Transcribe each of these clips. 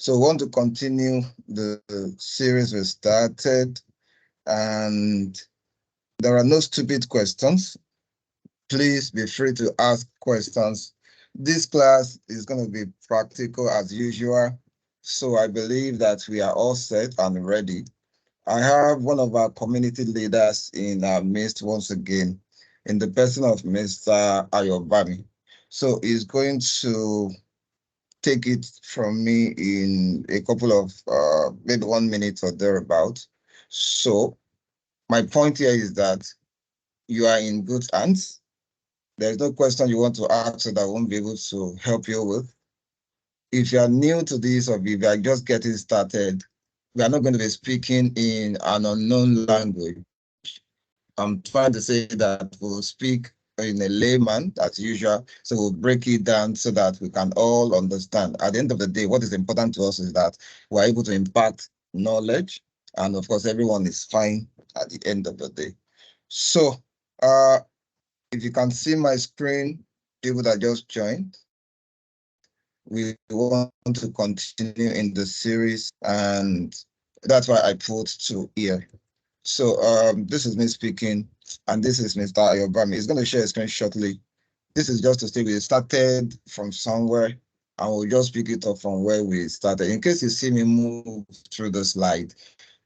So we want to continue the series we started, and there are no stupid questions. Please be free to ask questions. This class is going to be practical as usual. So I believe that we are all set and ready. I have one of our community leaders in our midst once again, in the person of Mr. Ayobami. So he's going to take it from me in a couple of maybe 1 minute or thereabout. So my point here is that you are in good hands. There's no question you want to ask so that I won't be able to help you with. If you are new to this or if you are just getting started, we are not going to be speaking in an unknown language. I'm trying to say that we'll speak in a layman as usual. So we'll break it down so that we can all understand. At the end of the day, what is important to us is that we're able to impact knowledge. And of course, everyone is fine at the end of the day. So if you can see my screen, people that just joined, we want to continue in the series, and that's why I put to here. So this is me speaking, and this is Mr. Ayobami. He's going to share a screen shortly. This is just to say we started from somewhere, and we'll just pick it up from where we started. In case you see me move through the slide,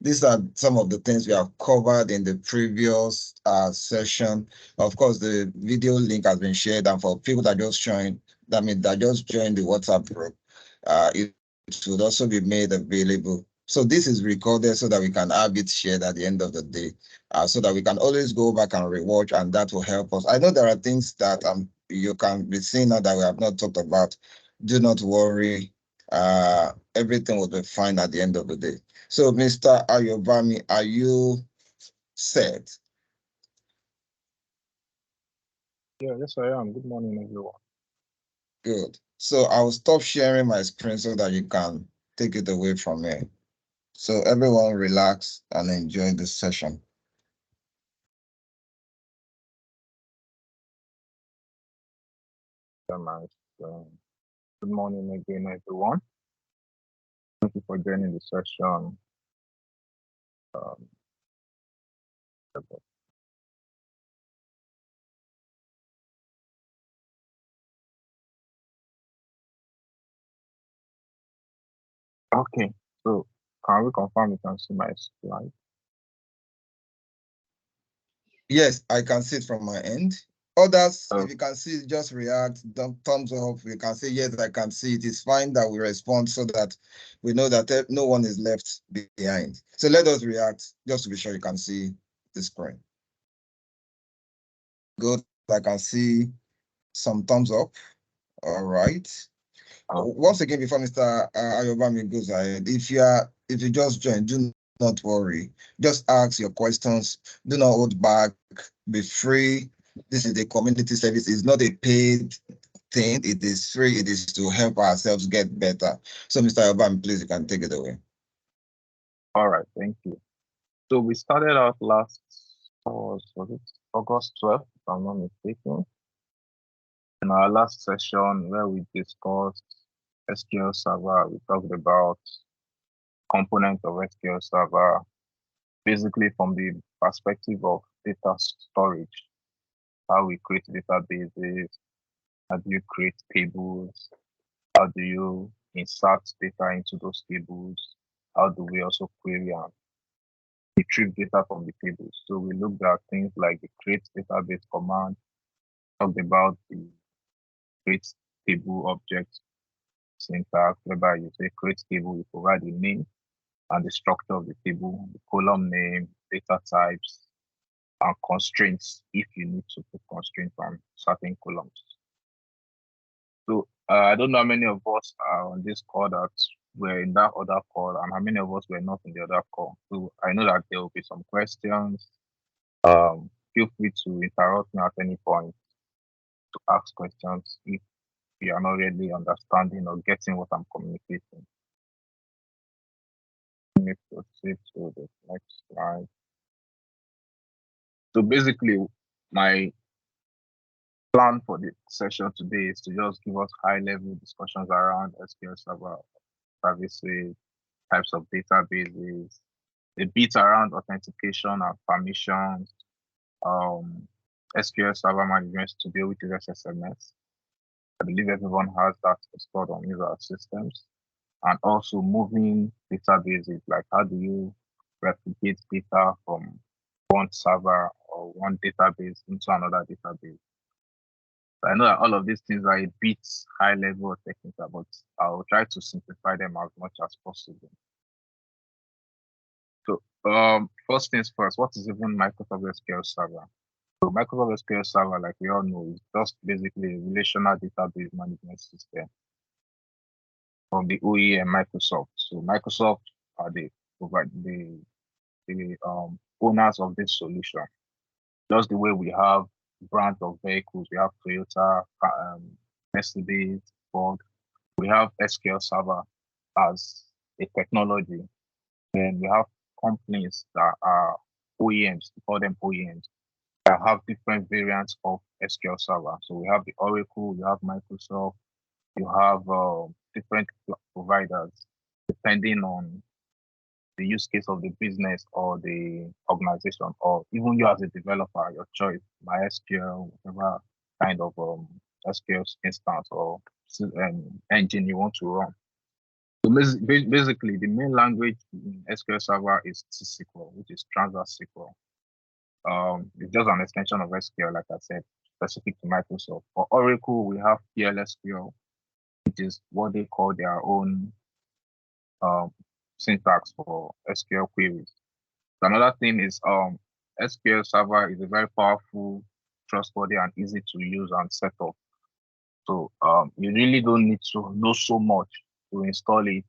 these are some of the things we have covered in the previous session. Of course, the video link has been shared, and for people that just joined, that just joined the WhatsApp group, it would also be made available. So this is recorded so that we can have it shared at the end of the day, so that we can always go back and rewatch, and that will help us. I know there are things that you can be seeing now that we have not talked about. Do not worry. Everything will be fine at the end of the day. So, Mr. Ayobami, are you set? Yeah, yes, I am. Good morning, everyone. Good. So I'll stop sharing my screen so that you can take it away from me. So everyone relax and enjoy this session. Yeah, man. Good morning again, everyone. Thank you for joining the session. Um, okay, so can we confirm you can see my slide? Yes, I can see it from my end. Others, Oh, if you can see it, just react, thumbs up. You can say, yes, I can see it. It's fine that we respond so that we know that no one is left behind. So let us react just to be sure you can see the screen. Good. I can see some thumbs up. All right. Once again, before Mr. Ayobami goes ahead, if you just joined, do not worry. Just ask your questions. Do not hold back. Be free. This is a community service. It's not a paid thing. It is free. It is to help ourselves get better. So, Mr. Ayobami, please, you can take it away. all right, thank you. So we started out last, was it August 12th, if I'm not mistaken, in our last session where we discussed SQL Server. We talked about components of SQL Server, basically from the perspective of data storage, how we create databases, how do you create tables, how do you insert data into those tables, how do we also query and retrieve data from the tables. So we looked at things like the create database command, talked about the create table object syntax, whereby you say create table, you provide the name and the structure of the table, the column name, data types, and constraints if you need to put constraints on certain columns. So I don't know how many of us are on this call that were in that other call, and how many of us were not in the other call. So I know that there will be some questions. Feel free to interrupt me at any point to ask questions if you are not really understanding or getting what I'm communicating. Let me proceed to the next slide. So basically, my plan for the session today is to just give us high-level discussions around SQL Server, services, types of databases, a bit around authentication and permissions, SQL Server Management Studio, which is SSMS. I believe everyone has that installed on user systems. And also moving databases, like how do you replicate data from one server or one database into another database. I know that all of these things are a bit high level or technical, but I'll try to simplify them as much as possible. So first things first, what is even Microsoft SQL Server? So Microsoft SQL Server, like we all know, is just basically a relational database management system from the OEM Microsoft. So Microsoft are the owners of this solution. Just the way we have brands of vehicles, we have Toyota, Mercedes, Ford. We have SQL Server as a technology. Then we have companies that are OEMs, we call them OEMs, that have different variants of SQL Server. So we have the Oracle, you have Microsoft, you have different providers depending on the use case of the business or the organization, or even you as a developer, your choice, MySQL, whatever kind of SQL instance or engine you want to run. So basically, the main language in SQL Server is T-SQL, which is Transverse SQL. It's just an extension of SQL, like I said, specific to Microsoft. For Oracle, we have PLSQL, which is what they call their own syntax for SQL queries. Another thing is SQL Server is a very powerful, trustworthy, and easy to use and set up. So you really don't need to know so much to install it.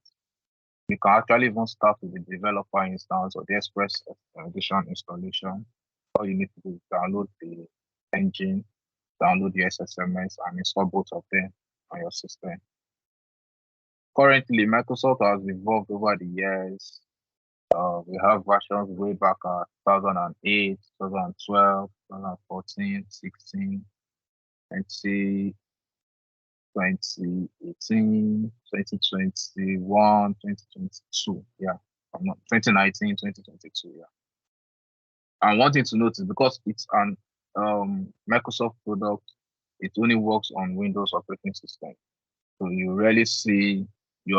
You can actually even start with the developer instance or the Express edition installation. All you need to do is download the engine, download the SSMS, and install both of them on your system. Currently, Microsoft has evolved over the years. We have versions way back at 2008, 2012, 2014, 16, 20, 2018, 2021, 2022. Yeah, 2019, 2022. Yeah. And one thing to note is because it's an Microsoft product, it only works on Windows operating system. So you rarely see, you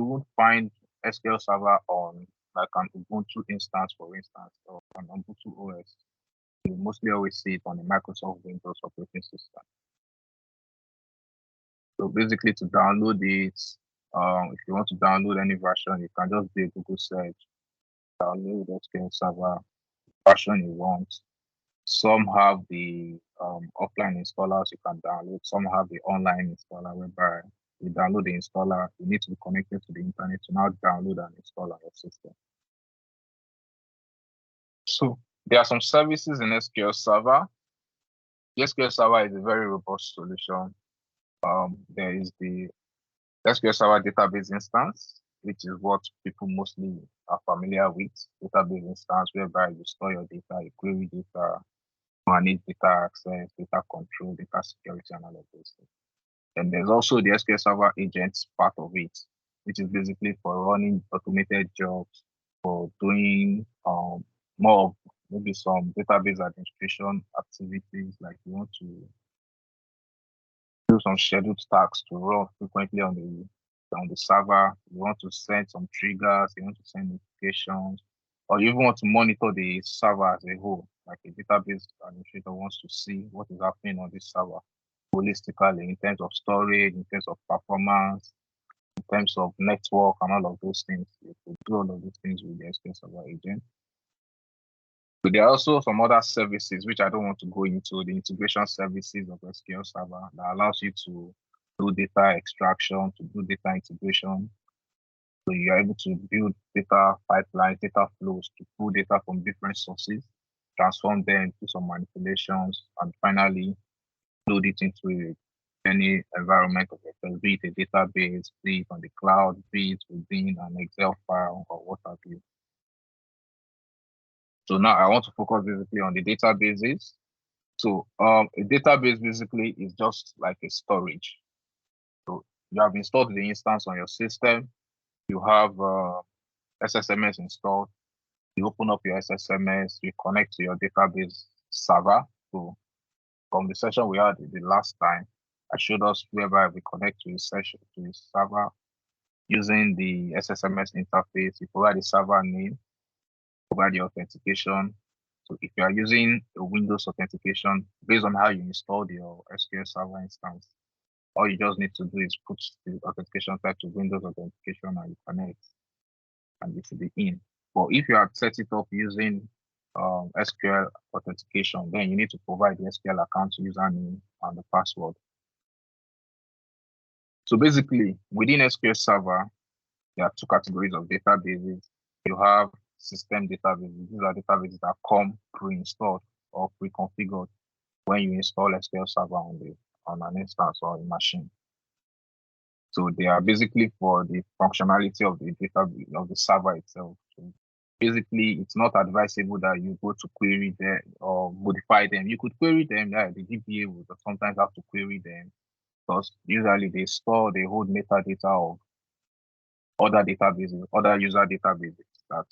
won't find SQL Server on like an Ubuntu instance, for instance, or an Ubuntu OS. You mostly always see it on the Microsoft Windows operating system. So basically, to download it, if you want to download any version, you can just do a Google search, download SQL Server version you want. Some have the offline installers you can download. Some have the online installer whereby you download the installer. You need to be connected to the internet to now download and install on your system. So there are some services in SQL Server. The SQL Server is a very robust solution. There is the SQL Server database instance, which is what people mostly are familiar with. Database instance whereby you store your data, you query data, manage data access, data control, data security, and all of those things. And there's also the SQL Server agents part of it, which is basically for running automated jobs, for doing more of maybe some database administration activities, like you want to do some scheduled tasks to run frequently on the server. You want to send some triggers, you want to send notifications, or you even want to monitor the server as a whole, like a database administrator wants to see what is happening on this server holistically in terms of storage, in terms of performance, in terms of network, and all of those things. You could do all of those things with the SQL Server agent. But there are also some other services which I don't want to go into, the integration services of SQL Server that allows you to do data extraction, to do data integration. So you're able to build data pipelines, data flows to pull data from different sources, transform them into some manipulations, and finally load it into any environment of Excel, be it a database, be it on the cloud, be it within an Excel file or what have you. So now I want to focus basically on the databases. So a database basically is just like a storage. So you have installed the instance on your system. you have SSMS installed. You open up your SSMS, you connect to your database server. So from the session we had the last time, I showed us whereby we connect to the session to the server using the SSMS interface. You provide the server name, provide the authentication. So if you are using a Windows authentication, based on how you installed your SQL Server instance, all you just need to do is put the authentication type to Windows authentication and you connect, and you should be in. But if you have set it up using SQL authentication, then you need to provide the SQL account username and the password. So basically, within SQL Server, there are two categories of databases. You have system databases. These are databases that come pre-installed or pre-configured when you install SQL Server on an instance or a machine. So they are basically for the functionality of the database of the server itself. So basically, it's not advisable that you go to query them or modify them. You could query them, yeah, the DBA would sometimes have to query them because usually they hold metadata of other databases, other user databases that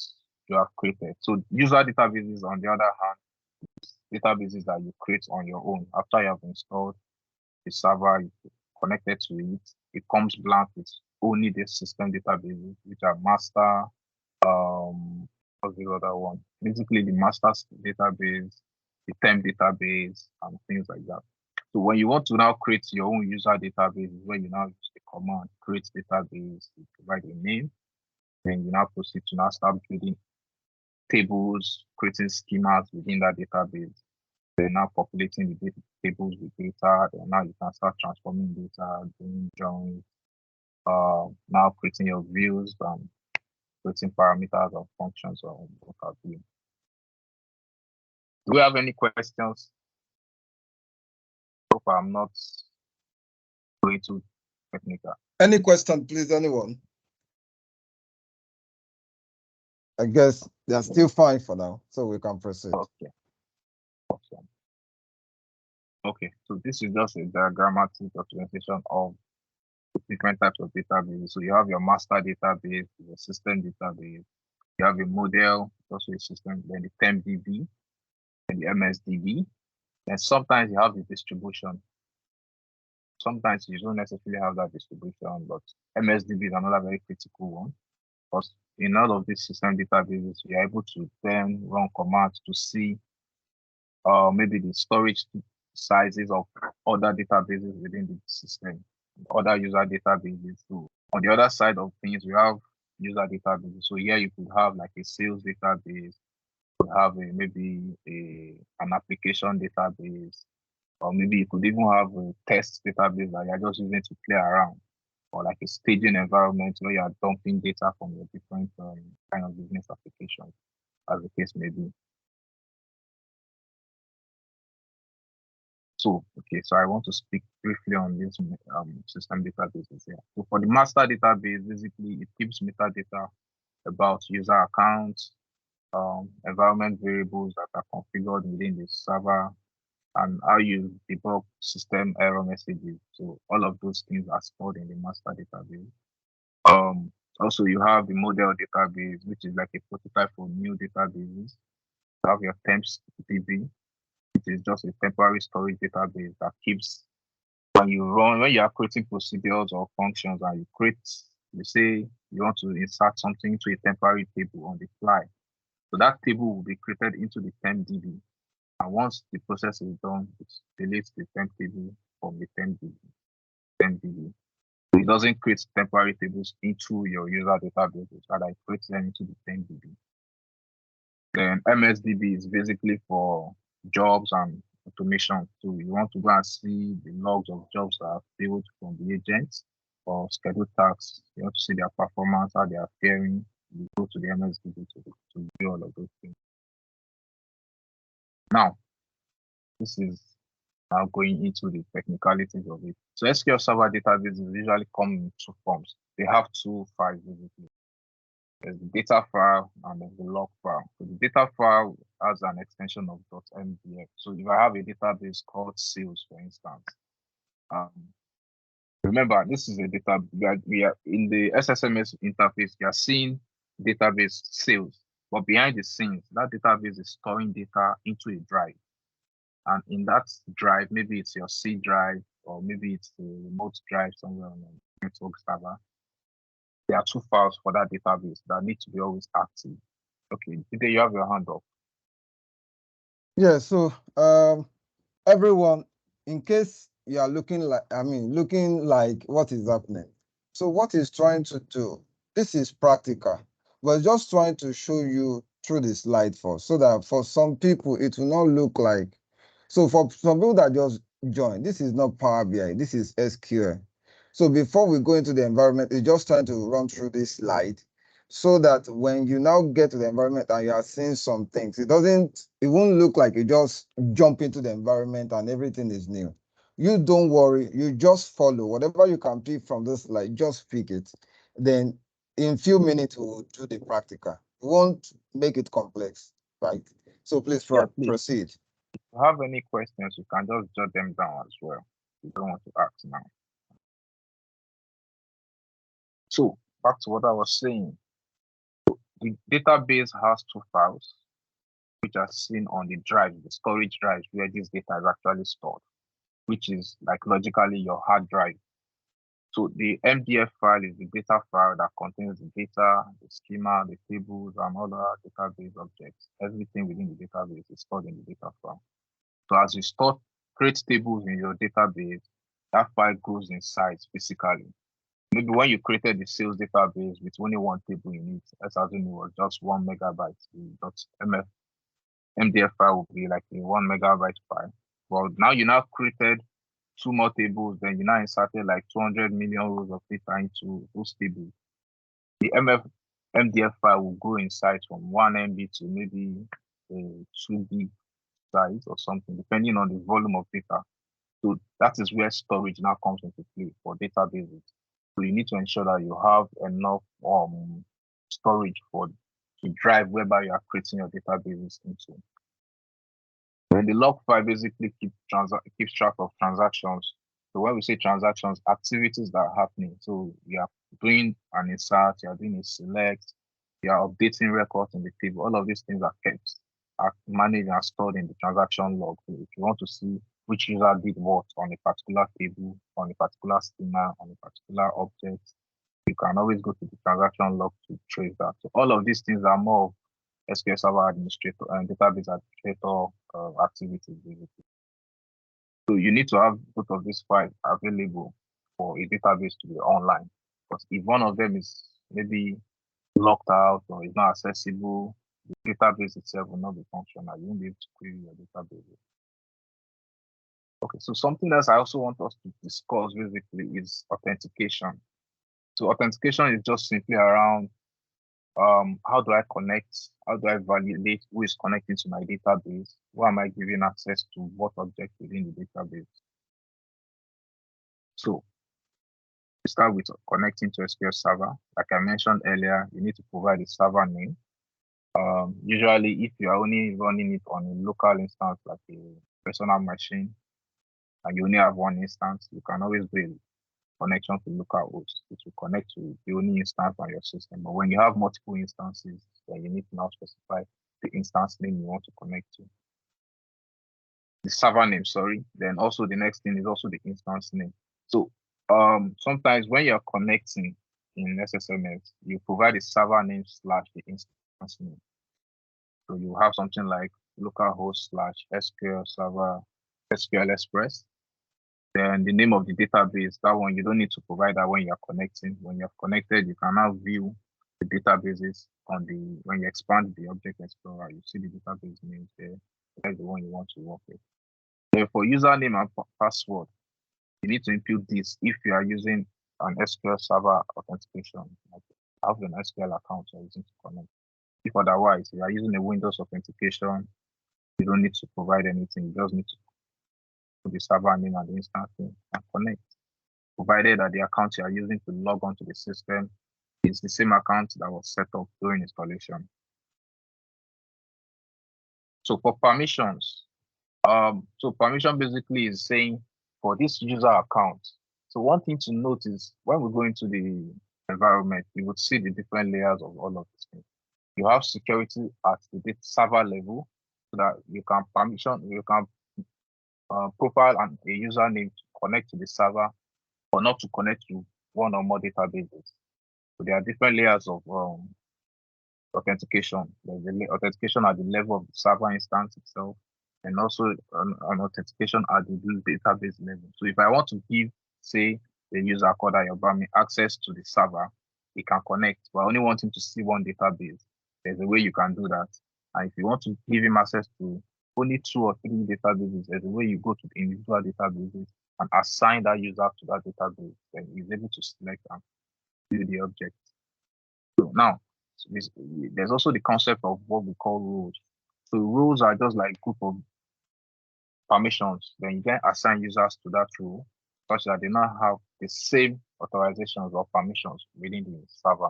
you have created. So user databases, on the other hand, databases that you create on your own after you have installed the server, you connected to it, it comes blank with only the system databases, which are master, what's the other one? Basically the master database, the temp database, and things like that. So when you want to now create your own user database, where you now use the command create database, you provide a name, then you now proceed to now start building tables, creating schemas within that database. Then now populating the tables with data. Then now you can start transforming data, doing joins, now creating your views and creating parameters or functions or what have you. Do we have any questions? So far, I'm not going too technical. Any question, please, anyone? I guess they're still fine for now, so we can proceed. Okay. Awesome. Okay, so this is just a diagrammatic representation of different types of databases. So you have your master database, your system database, you have a model, also a system, then the TempDB, and the MSDB. And sometimes you have the distribution. Sometimes you don't necessarily have that distribution, but MSDB is another very critical one. Because in all of these system databases, you're able to then run commands to see maybe the storage sizes of other databases within the system, other user databases. So on the other side of things, we have user databases. So here you could have like a sales database, you could have an application database, or maybe you could even have a test database that you're just using to play around, or like a staging environment where you are dumping data from your different kind of business applications, as the case may be. So, okay, so I want to speak briefly on this system databases here. So for the master database, basically it keeps metadata about user accounts, environment variables that are configured within the server, and how you debug system error messages. So all of those things are stored in the master database. Also you have the model database, which is like a prototype for new databases. You have your temps DB, which is just a temporary storage database that keeps when you are creating procedures or functions and you say you want to insert something into a temporary table on the fly. So that table will be created into the TempDB. And once the process is done, it deletes the temp table from the TempDB. So it doesn't create temporary tables into your user databases, rather it creates them into the TempDB. Then MSDB is basically for jobs and automation. So you want to go and see the logs of jobs that are filled from the agents or scheduled tasks. You want to see their performance, how they are faring. You go to the MSDB to do all of those things. Now, this is now going into the technicalities of it. So SQL Server databases usually come in two forms. They have two files basically. There's the data file and there's the log file. So the data file has an extension of .mdf. So if I have a database called sales, for instance, Remember, this is a data. We are in the SSMS interface. We are seeing database sales, but behind the scenes, that database is storing data into a drive, and in that drive, maybe it's your C drive or maybe it's the remote drive somewhere on a network server. There are two files for that database that need to be always active. Okay, today you have your hand up. Yeah, so everyone, in case you are looking like what is happening. So what is trying to do, this is practical. We're just trying to show you through the slide first, so that for some people it will not look like. So for some people that just joined, this is not Power BI, this is SQL. So before we go into the environment, it's just trying to run through this slide, so that when you now get to the environment and you are seeing some things, it won't look like you just jump into the environment and everything is new. You don't worry, you just follow whatever you can pick from this slide, just pick it. Then in few minutes we'll do the practical. We won't make it complex, right? So please, Please. proceed. If you have any questions, you can just jot them down as well. You don't want to ask now. So back to what I was saying. The database has two files, which are seen on the drive, the storage drive where this data is actually stored, which is like logically your hard drive. So the MDF file is the data file that contains the data, the schema, the tables, and other database objects. Everything within the database is stored in the data file. So as you create tables in your database, that file goes inside physically. Maybe when you created the sales database with only one table in it, let's assume it was just 1 megabyte, the MDF file will be like a 1 megabyte file. Well, now you now created two more tables, then you now inserted like 200 million rows of data into those tables. The MDF file will go inside from 1 MB to maybe a 2 gig size or something, depending on the volume of data. So that is where storage now comes into play for databases. So you need to ensure that you have enough storage for the drive whereby you are creating your databases into. Then the log file basically keeps track of transactions. So when we say transactions, activities that are happening. So you are doing an insert, you are doing a select, you are updating records in the table. All of these things are managed and stored in the transaction log. So if you want to see which user did what on a particular table, on a particular schema, on a particular object, you can always go to the transaction log to trace that. So all of these things are more of SQL Server administrator and database administrator activities, basically. So you need to have both of these files available for a database to be online. Because if one of them is maybe locked out or is not accessible, the database itself will not be functional. You won't be able to query your database. Okay, so something else I also want us to discuss basically is authentication. So authentication is just simply around how do I connect? How do I validate who is connecting to my database? Who am I giving access to what object within the database? So we start with connecting to SQL Server. Like I mentioned earlier, you need to provide a server name. Usually, if you are only running it on a local instance, like a personal machine, and you only have one instance, you can always do a connection to localhost. It will connect to the only instance on your system. But when you have multiple instances, then you need to now specify the instance name you want to connect to. The server name, sorry. Then also the next thing is also the instance name. So sometimes when you're connecting in SSMS, you provide a server name / the instance name. So you have something like localhost / SQL Server SQL Express. Then the name of the database, that one you don't need to provide that when you're connecting. When you're connected, you can now view the databases when you expand the Object Explorer, you see the database names there. That's the one you want to work with. So for username and password, you need to input this if you are using an SQL Server authentication, like have an SQL account you're using to connect. If otherwise, you are using a Windows authentication, you don't need to provide anything. You just need to put the server name and the instance name and connect, provided that the account you are using to log onto the system is the same account that was set up during installation. So for permissions, so permission basically is saying for this user account, So one thing to note is when we go into the environment, you would see the different layers of all of these things. You have security at the server level so that you can profile a username to connect to the server or not to connect to one or more databases. So there are different layers of authentication. There's authentication at the level of the server instance itself, and also an authentication at the database level. So if I want to give, say, the user called Ayobami access to the server, he can connect, but I only want him to see one database. There's a way you can do that. And if you want to give him access to only 2 or 3 databases, there's a way you go to the individual databases and assign that user to that database. Then he's able to select and view the object. So now, there's also the concept of what we call rules. So rules are just like group of permissions. Then you can assign users to that rule such that they now have the same authorizations or permissions within the server.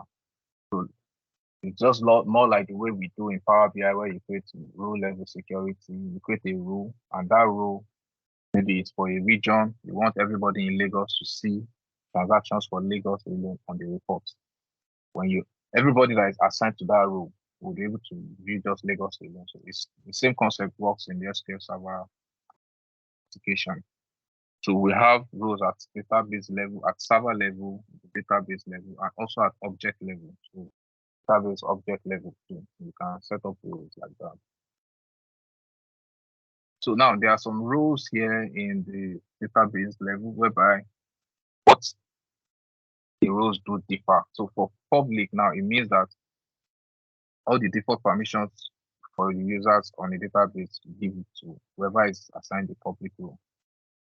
So it's just more like the way we do in Power BI, where you create rule level security, you create a rule, and that rule, maybe it's for a region, you want everybody in Lagos to see transactions for Lagos alone on the report. When everybody that is assigned to that role will be able to view just Lagos alone. So it's the same concept works in the SQL Server application. So we have roles at database level, at server level, database level, and also at object level. So database object level too. You can set up roles like that. So now there are some rules here in the database level whereby what the roles do differ. So for public now, it means that all the default permissions for the users on the database give it to whoever is assigned the public role.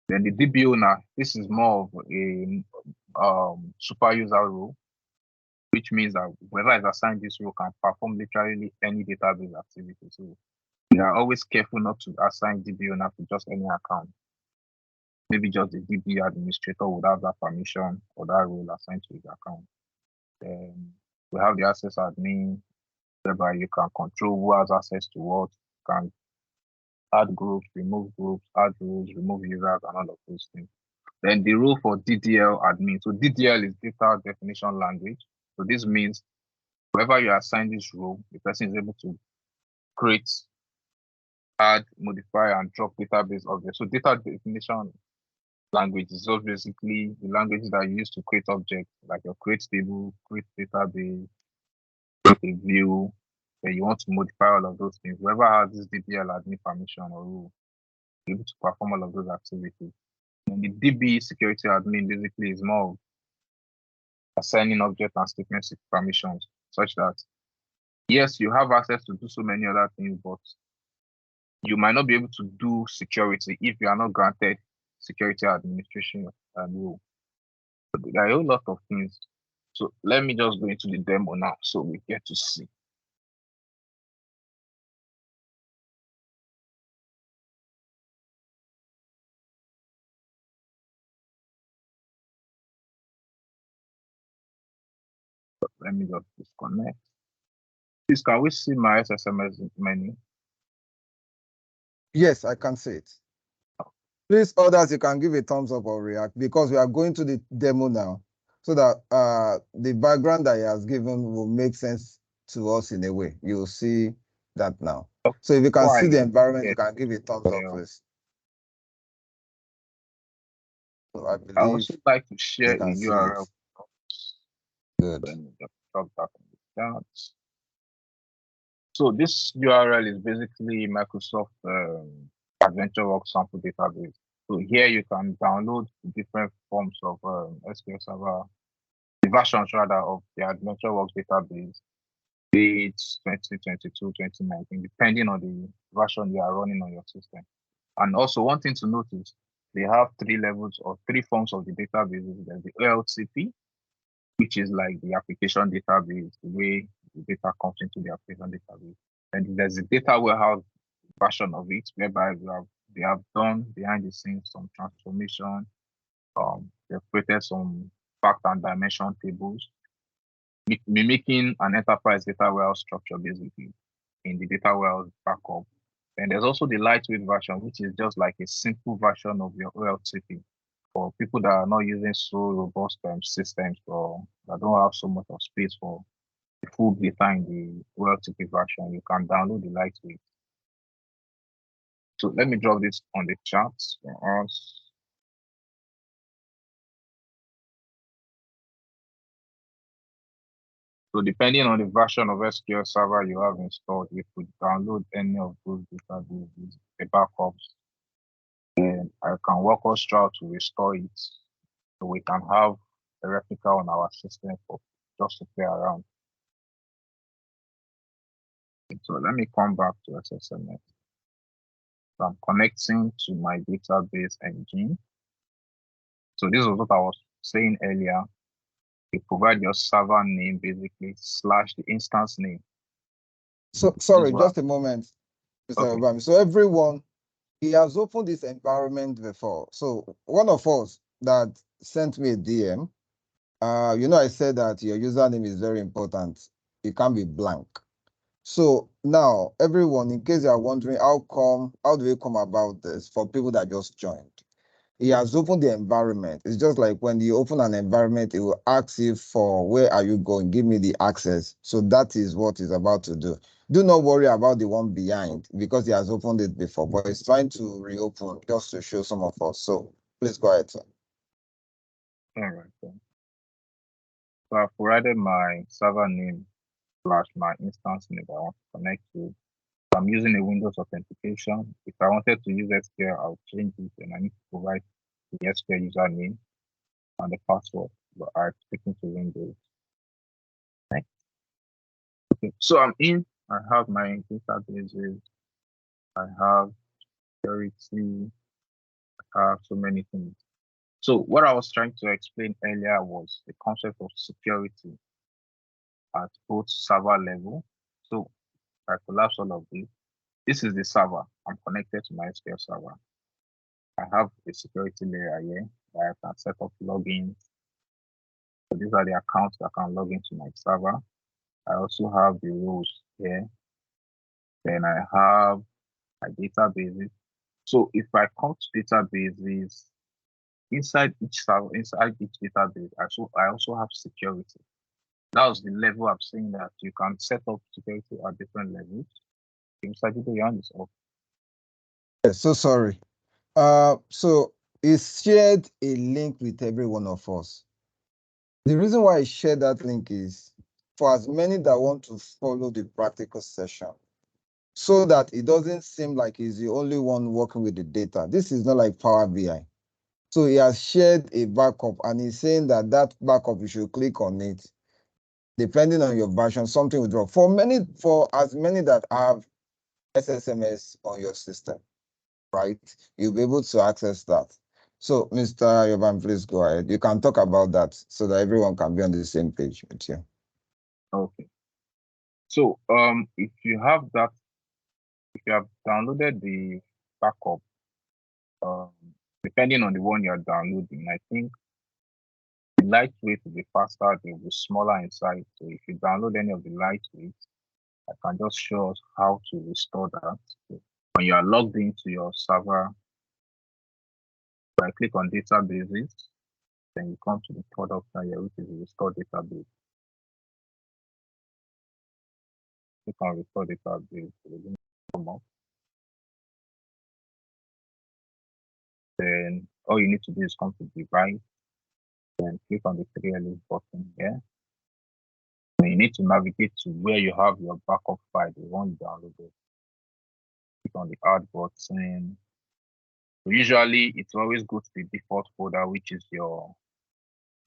Then the DB owner, this is more of a super user role, which means that whoever is assigned this role can perform literally any database activity. So we are always careful not to assign DB owner to just any account. Maybe just the DB administrator would have that permission or that role assigned to his account. Then we have the access admin, whereby you can control who has access to what, can add groups, remove groups, add rules, remove users, and all of those things. Then the rule for DDL admin. So DDL is data definition language. So this means whoever you assign this role, the person is able to create, add, modify, and drop database objects. So data definition language is just basically the language that you use to create objects, like your create table, create database, create a view, then you want to modify all of those things. Whoever has this DDL admin permission or rule, be able to perform all of those activities. And the DB security admin basically is more of assigning object and statement permissions, such that yes, you have access to do so many other things, but you might not be able to do security if you are not granted security administration rule. But there are a lot of things. So let me just go into the demo now so we get to see. Let me just disconnect. Please, can we see my SSMS menu? Yes, I can see it. Please, others, you can give a thumbs up or react because we are going to the demo now so that the background that he has given will make sense to us in a way. You'll see that now. So if you can see the environment, you can give a thumbs up, please. So I believe I also like to share a URL. Good. Let me just drop that in the chat. So this URL is basically Microsoft AdventureWorks sample database. So here you can download different forms of SQL Server, the versions rather of the AdventureWorks database, be it 2022, 2019, depending on the version you are running on your system. And also one thing to notice, they have 3 levels or 3 forms of the databases. There's the OLTP, which is like the application database, the way the data comes into the application database. And there's a data warehouse version of it, whereby they have done behind the scenes some transformation. They've created some fact and dimension tables, mimicking an enterprise data warehouse structure basically in the data warehouse backup. And there's also the lightweight version, which is just like a simple version of your OLTP. for people that are not using so robust systems or that don't have so much of space for the full data in the well-ticket version, you can download the lightweight. So let me drop this on the chat for us. So depending on the version of SQL Server you have installed, you could download any of those databases, the backups, and I can walk us through how to restore it so we can have a replica on our system for just to play around. So let me come back to SSMS. So I'm connecting to my database engine. So this is what I was saying earlier. You provide your server name basically / the instance name. So sorry, just a moment, Mr. Okay. Obama. So everyone, he has opened this environment before. So one of us that sent me a DM, I said that your username is very important. It can't be blank. So now, everyone, in case you are wondering how do we come about this for people that just joined? He has opened the environment. It's just like when you open an environment, it will ask you for where are you going? Give me the access. So that is what he's about to do. Do not worry about the one behind because he has opened it before, but he's trying to reopen just to show some of us. So please go ahead, sir. All right. So I've provided my server name / my instance name that I want to connect to. I'm using a Windows authentication. If I wanted to use SQL, I'll change it and I need to provide the SQL username and the password, but I'm sticking to Windows. Okay. So I'm in. I have my databases. I have security. I have so many things. So what I was trying to explain earlier was the concept of security at both server level. So I collapse all of this. This is the server. I'm connected to my SQL server. I have a security layer here where I can set up logins. So these are the accounts that can log into my server. I also have the roles here. Then I have my databases. So if I come to databases, inside each server, inside each database, I also have security. That was the level I'm saying that you can set up security at different levels. Inside the hand is off. Yes, so sorry. So he shared a link with every one of us. The reason why I share that link is for as many that want to follow the practical session, so that it doesn't seem like he's the only one working with the data. This is not like Power BI. So he has shared a backup and he's saying that that backup, you should click on it. Depending on your version, something will drop. For as many that have SSMS on your system, right? You'll be able to access that. So, Mr. Yoban, please go ahead. You can talk about that so that everyone can be on the same page with you. Okay. So if you have downloaded the backup, um, depending on the one you're downloading, I think the lightweight will be faster, they will be smaller inside. So if you download any of the lightweight, I can just show us how to restore that. So when you are logged into your server, I click on databases, then you come to the third option here, which is restore database. Click on restore database. Come up. Then all you need to do is come to device, then click on the three arrows button here. And you need to navigate to where you have your backup file, the one you downloaded. Click on the add button. So usually it's always go to the default folder, which is your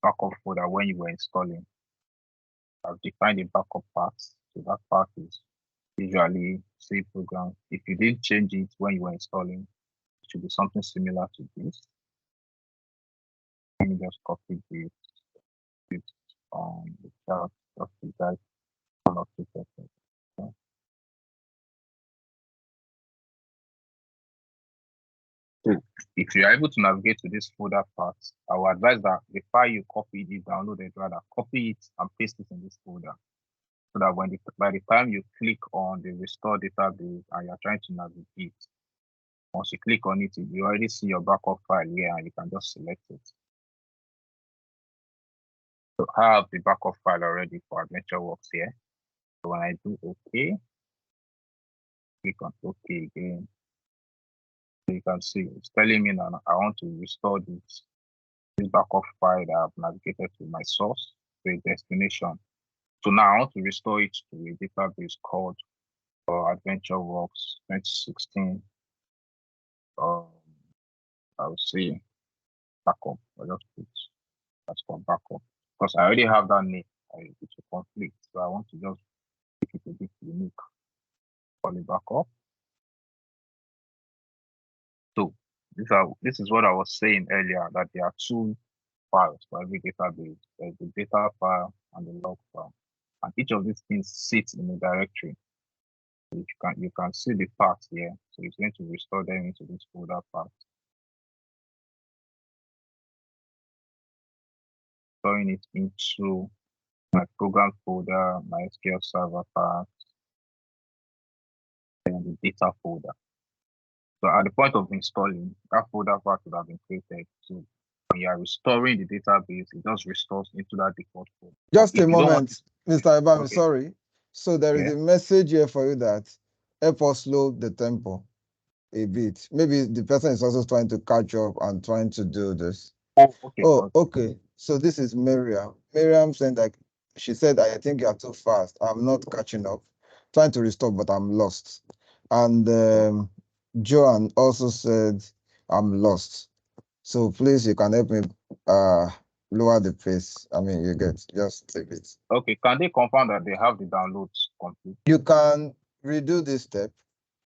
backup folder when you were installing. I've defined the backup path. So that path is usually save program. If you didn't change it when you were installing, it should be something similar to this. Let me just copy this on the chart of the guide. So if you are able to navigate to this folder part, I will advise that the file you copied, you downloaded, rather copy it and paste it in this folder. So that by the time you click on the restore database and you're trying to navigate, Once you click on it, you already see your backup file here and you can just select it. So I have the backup file already for AdventureWorks here. So when I do OK, click on OK again. So you can see it's telling me now I want to restore this backup file that I've navigated to my source, to a destination. So now I want to restore it to a database called AdventureWorks 2016. I will see backup. I'll just put that's for backup because I already have that name. It will conflict, so I want to just make it a bit unique for the backup. So this is what I was saying earlier, that there are two files for every database. There's the data file and the log file, and each of these things sits in a directory. So you can see the path here. So it's going to restore them into this folder path. Storing it into my program folder, my SQL Server path, and the data folder. So at the point of installing, that folder path would have been created. So when you are restoring the database, it just restores into that default folder. Just a moment, Mr. Ibami, okay. sorry. So there is a message here for you that help us slow the tempo a bit. Maybe the person is also trying to catch up and trying to do this. Okay. So this is Miriam. Miriam saying that she said, I think you are too fast. I'm not catching up. Trying to restore, but I'm lost. And Joan also said, I'm lost. So please, you can help me lower the pace. I mean, you get just a bit. Okay, can they confirm that they have the downloads complete? You can redo this step.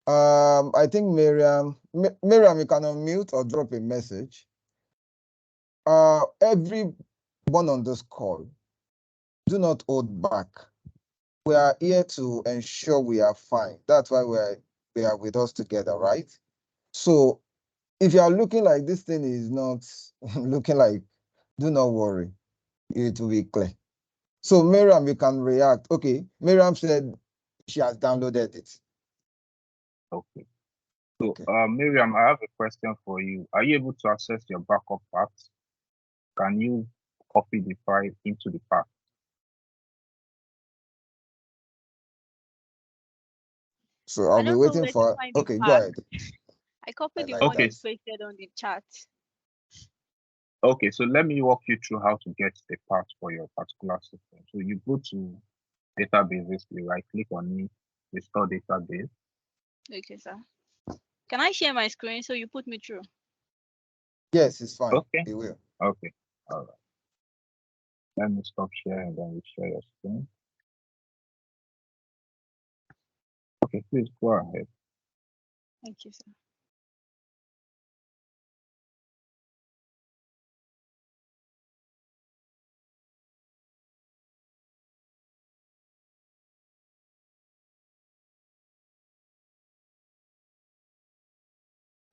I think Miriam, you can unmute or drop a message. Everyone on this call, do not hold back. We are here to ensure we are fine. That's why we are with us together, right? So if you are looking like this thing is not looking like, do not worry. It will be clear. So Miriam, you can react. Okay, Miriam said she has downloaded it. Okay. So Miriam, I have a question for you. Are you able to access your backup path? Can you copy the file into the path? So I'll be waiting for. Okay, go ahead. I copied the one you pasted on the chat. Okay, so let me walk you through how to get the path for your particular system. So you go to databases, you right click on it, restore database. Okay, sir. Can I share my screen so you put me through? Yes, it's fine. Okay. It will. Okay. All right. Let me stop sharing and then we share your screen. Okay, please go ahead. Thank you, sir.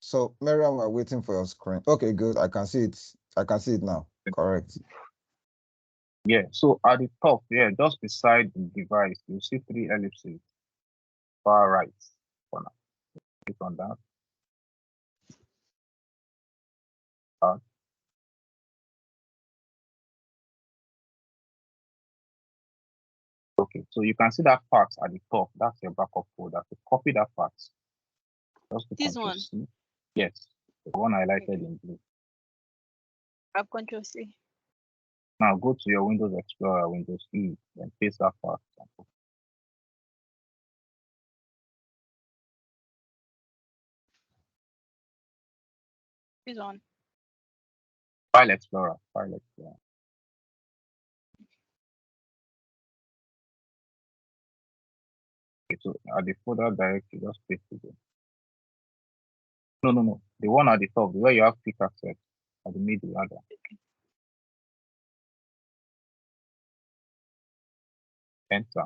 So Miriam, we're waiting for your screen. Okay, good. I can see it. I can see it now. Correct. Yeah, so at the top, yeah, just beside the device, you see three ellipses. Far right corner. Click on that. Okay, so you can see that part at the top. That's your backup folder. So copy that part. Just to this one. C. Yes, the one highlighted in blue. I've Control C. Now go to your Windows Explorer, Windows E, then paste that part. This one. File Explorer. File Explorer. Okay, so at the folder directory, just paste it there. No. The one at the top, where you have quick access at the middle rather. Okay. Enter.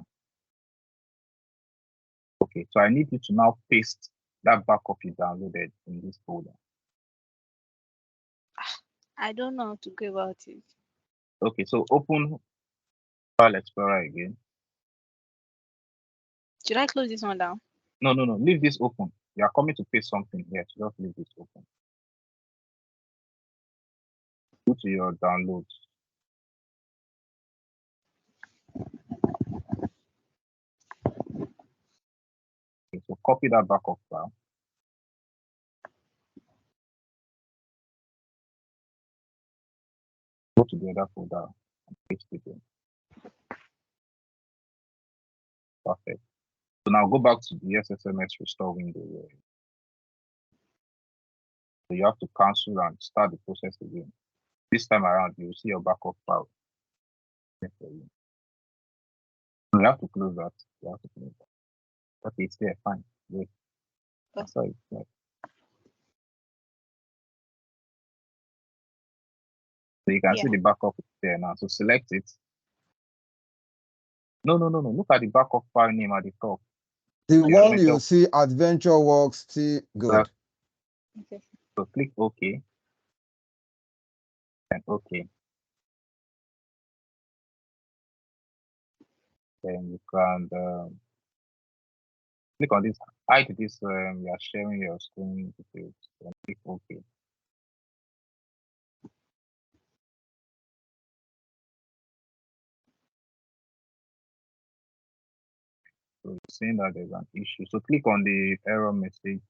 Okay, so I need you to now paste that backup you downloaded in this folder. I don't know how to go about it. Okay, so open File Explorer again. Should I close this one down? No. Leave this open. You are coming to paste something here, so just leave this open. Go to your downloads. Okay, so copy that backup file. Go to the other folder and paste it in. Perfect. So now go back to the SSMS restore window here. So you have to cancel and start the process again. This time around, you will see your backup file. You have to close that. You have to close that. Okay, it's there, fine. Wait. That's how it's like. So you can see the backup is there now. So select it. No. Look at the backup file name at the top. The one you see, Adventure Works, still good. Okay. So click OK. And OK. Then you can click on this. Hide this. You are sharing your screen details. And click OK. So you're seeing that there's an issue. So click on the error message.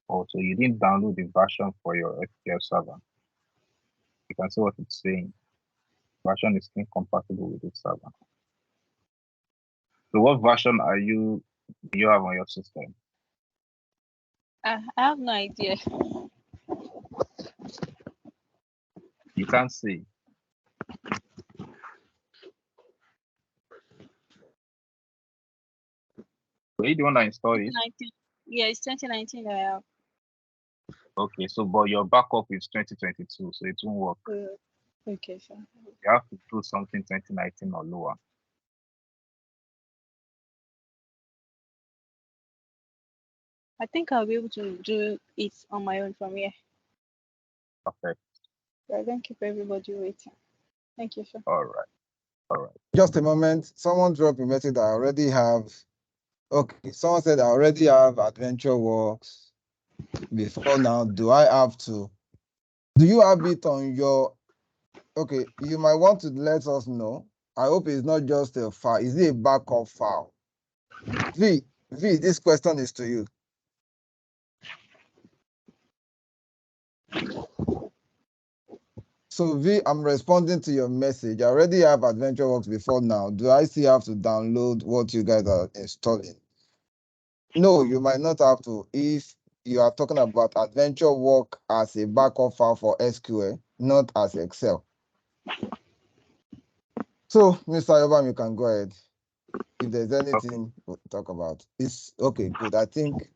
Oh, so you didn't download the version for your SQL server. You can see what it's saying. Version is incompatible with this server. So what version do you have on your system? I have no idea. You can't see. Were you the one that installed it? 2019. Yeah, it's 2019 that I have. Okay, so but your backup is 2022, so it won't work. Okay, sir. You have to do something 2019 or lower. I think I'll be able to do it on my own from here. Perfect. I don't keep everybody waiting. Thank you, sir. All right. Just a moment. Someone dropped a message that I already have. Okay, someone said I already have Adventure Works before now. Do I have to? Do you have it on your? Okay, you might want to let us know. I hope it's not just a file. Is it a backup file? V, this question is to you. So V, I'm responding to your message. I already have AdventureWorks before now. Do I still have to download what you guys are installing? No, you might not have to if you are talking about AdventureWorks as a backup file for SQL, not as Excel. So, Mr. Yobam, you can go ahead. If there's anything we'll talk about. It's okay, good. I think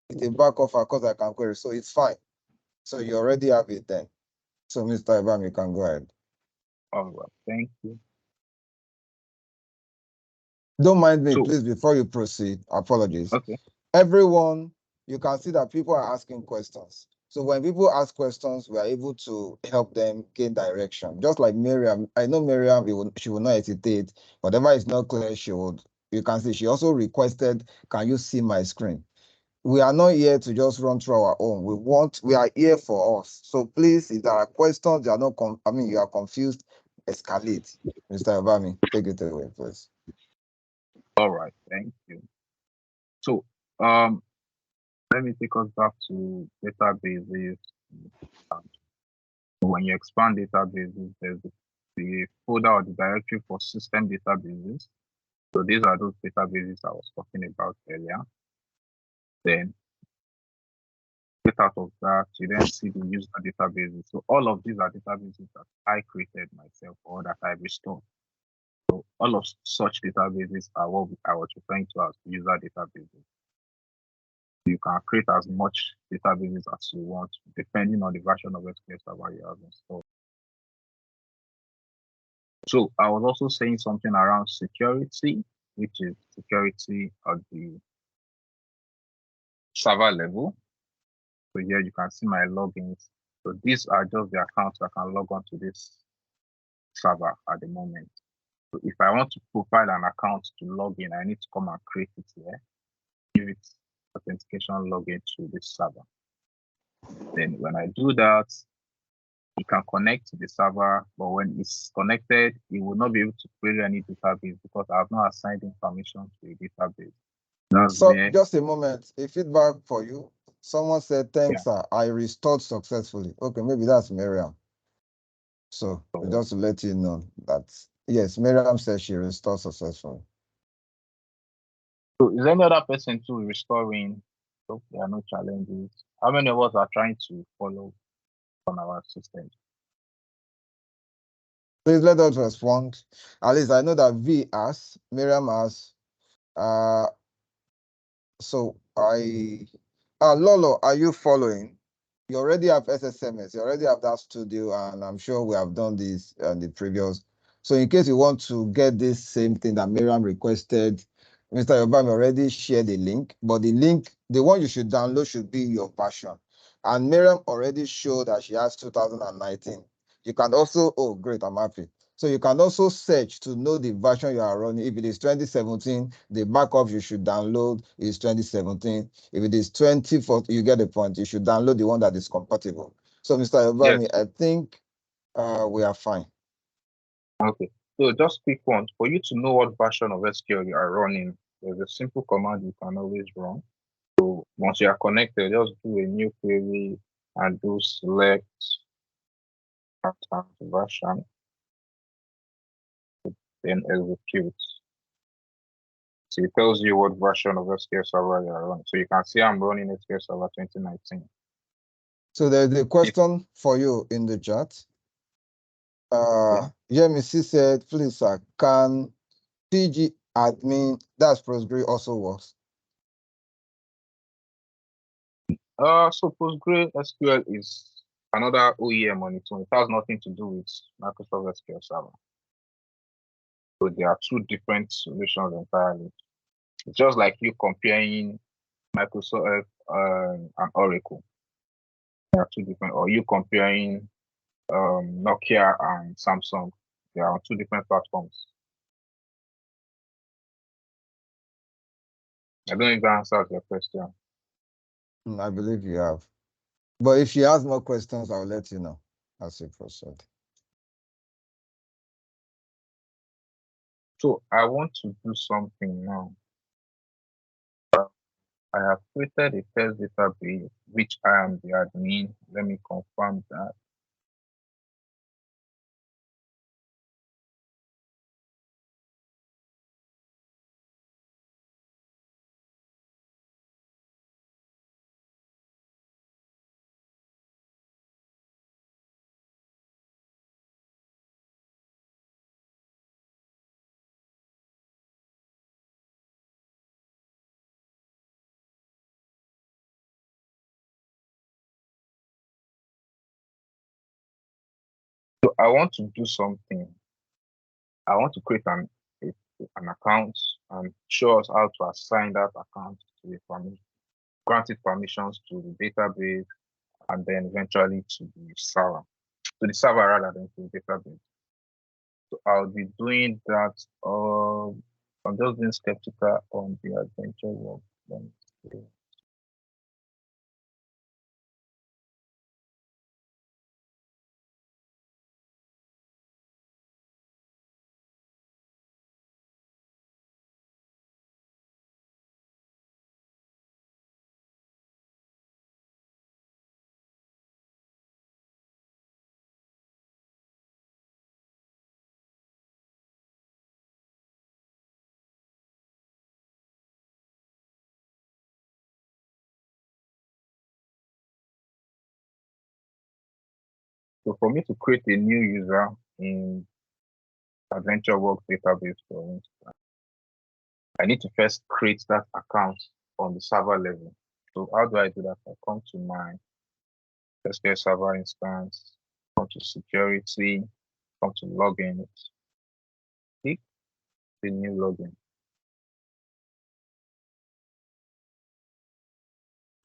it's a backup file because I can query, so it's fine. So you already have it then. So, Mr. Yobam, you can go ahead. All right, thank you. Don't mind me, please, before you proceed. Apologies. Okay. Everyone, you can see that people are asking questions. So when people ask questions, we are able to help them gain direction. Just like Miriam, I know Miriam, she will not hesitate. Whatever is not clear, you can see, she also requested, can you see my screen? We are not here to just run through our own. We are here for us. So please, if there are questions, you are confused, escalate. Mr. Obami, take it away, please. All right, thank you. So, let me take us back to databases. When you expand databases, there's the folder or the directory for system databases. So these are those databases I was talking about earlier. Then get out of that, you then see the user databases. So all of these are databases that I created myself or that I restored. So all of such databases are what I was referring to as user databases. You can create as much databases as you want, depending on the version of SQL Server you have installed. So I was also saying something around security, which is security at the server level. So here you can see my logins So these are just the accounts that can log on to this server at the moment. So if I want to profile an account to log in, I need to come and create it here, give it authentication login to this server. Then when I do that, it can connect to the server, but when it's connected, it will not be able to query any database because I have not assigned information to a database. That's So where, just a moment, a feedback for you. Someone said, thanks, yeah. sir. I restored successfully. Okay, maybe that's Miriam. So just to let you know that, yes, Miriam says she restored successfully. So is any other person too restoring? So there are no challenges. How many of us are trying to follow on our system? Please let us respond. At least I know that V asked, Miriam asked, so Lolo, are you following? You already have SSMS, you already have that studio, and I'm sure we have done this in the previous. So in case you want to get this same thing that Miriam requested, Mr. Yobami already shared the link, but the link, the one you should download should be your version. And Miriam already showed that she has 2019. You can also, oh, great, I'm happy. So you can also search to know the version you are running. If it is 2017, the backup you should download is 2017. If it is 2014, you get the point. You should download the one that is compatible. So, Mr. Obami, Yes. I think we are fine. Okay. So just quick one. For you to know what version of SQL you are running, there's a simple command you can always run. So once you are connected, just do a new query and do select account version, then execute. So it tells you what version of SQL Server you are running. So you can see I'm running SQL Server 2019. So there's a question for you in the chat. Yemisi said, please, sir, can PG admin, that's Postgre, also works? So PostgreSQL is another OEM on its own. It has nothing to do with Microsoft SQL Server. So there are two different solutions entirely. It's just like you comparing Microsoft and Oracle. There are two different, or you comparing Nokia and Samsung. They are on two different platforms. I don't know if that answers your question. I believe you have. But if she has more questions, I'll let you know as you proceed. So I want to do something now. I have created a test database, which I am the admin. Let me confirm that. So I want to do something. I want to create an account and show us how to assign that account to the permission, grant it permissions to the database, and then eventually to the server rather than to the database. So I'll be doing that. I'm just being skeptical on the adventure work. Let me see. So for me to create a new user in Adventure Work database, for instance, I need to first create that account on the server level. So how do I do that? I come to my SQL Server instance, come to security, come to login, click the new login.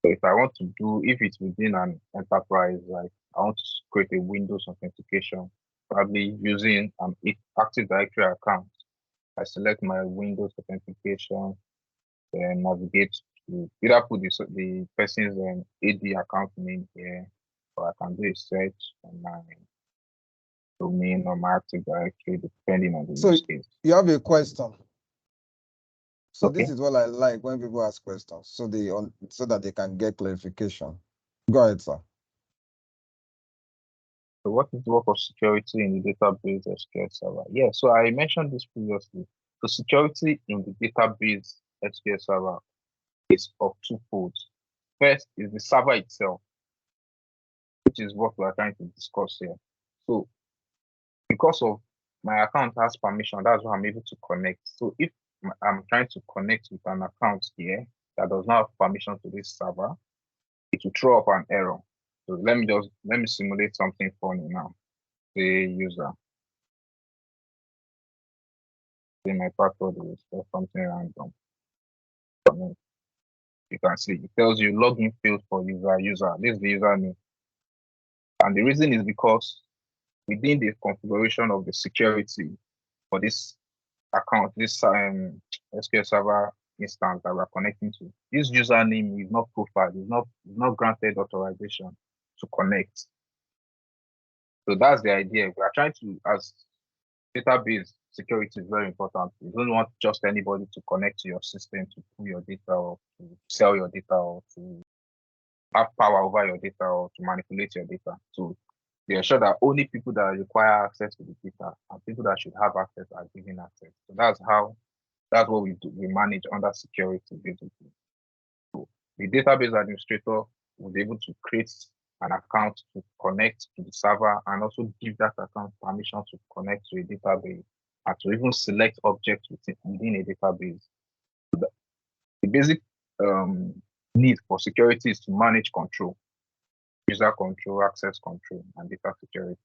So if I want to do, if it's within an enterprise, like I want to create a Windows authentication, probably using an Active Directory account, I select my Windows authentication, then navigate to either put the person's AD account name here, or I can do a search on my domain or my Active Directory, depending on the So use case. you have a question. So Okay. this is what I like when people ask questions, so that they can get clarification. Go ahead, sir. So what is the work of security in the database SQL server? Yeah, so I mentioned this previously. So security in the database SQL server is of two folds. First is the server itself, which is what we are trying to discuss here. So because of my account has permission, that's why I'm able to connect. So if I'm trying to connect with an account here that does not have permission to this server, it will throw up an error. So let me simulate something funny now. Say user. Say my password is or something random. You can see it tells you login failed for user. This is the username. And the reason is because within the configuration of the security for this account, this SQL Server instance that we're connecting to, this username is not profiled, is not granted authorization to connect. So that's the idea. We are trying to, as database security is very important. You don't want just anybody to connect to your system to pull your data or to sell your data or to have power over your data or to manipulate your data. So they ensure that only people that require access to the data and people that should have access are given access. So that's what we do. We manage under security basically. So the database administrator will be able to create an account to connect to the server and also give that account permission to connect to a database and to even select objects within a database. So the basic need for security is to manage control, user control, access control, and data security.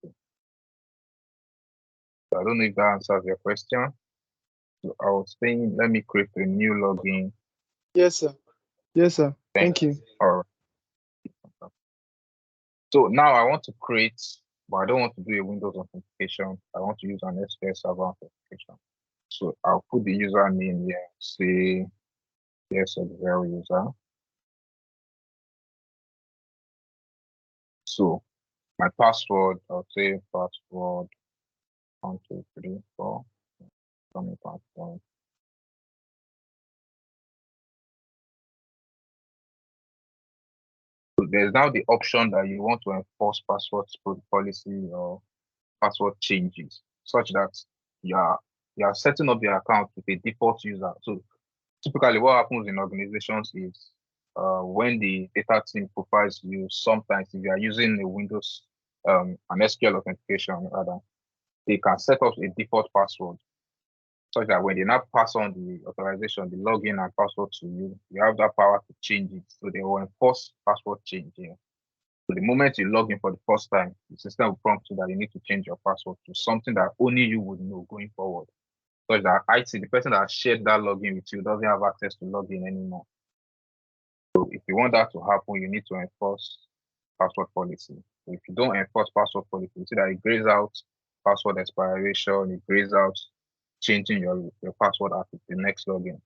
So I don't know if that answers your question. So I was saying, let me create a new login. Yes, sir. Yes, sir. Thank you. All right. So now I want to create, but I don't want to do a Windows authentication. I want to use an SQL Server authentication. So I'll put the username here, say SQL user. So my password, I'll say password 1234. Password. So there's now the option that you want to enforce password policy or password changes, such that you are setting up the account with a default user. So typically what happens in organizations is when the data team profiles you, sometimes if you are using a Windows, an SQL authentication rather, they can set up a default password such that when they now pass on the authorization, the login and password to you, you have that power to change it. So they will enforce password change here. So the moment you log in for the first time, the system will prompt you that you need to change your password to something that only you would know going forward. Such that IT, the person that shared that login with you, doesn't have access to log in anymore. So if you want that to happen, you need to enforce password policy. So if you don't enforce password policy, you see that it grays out password expiration, it grays out changing your password after the next login.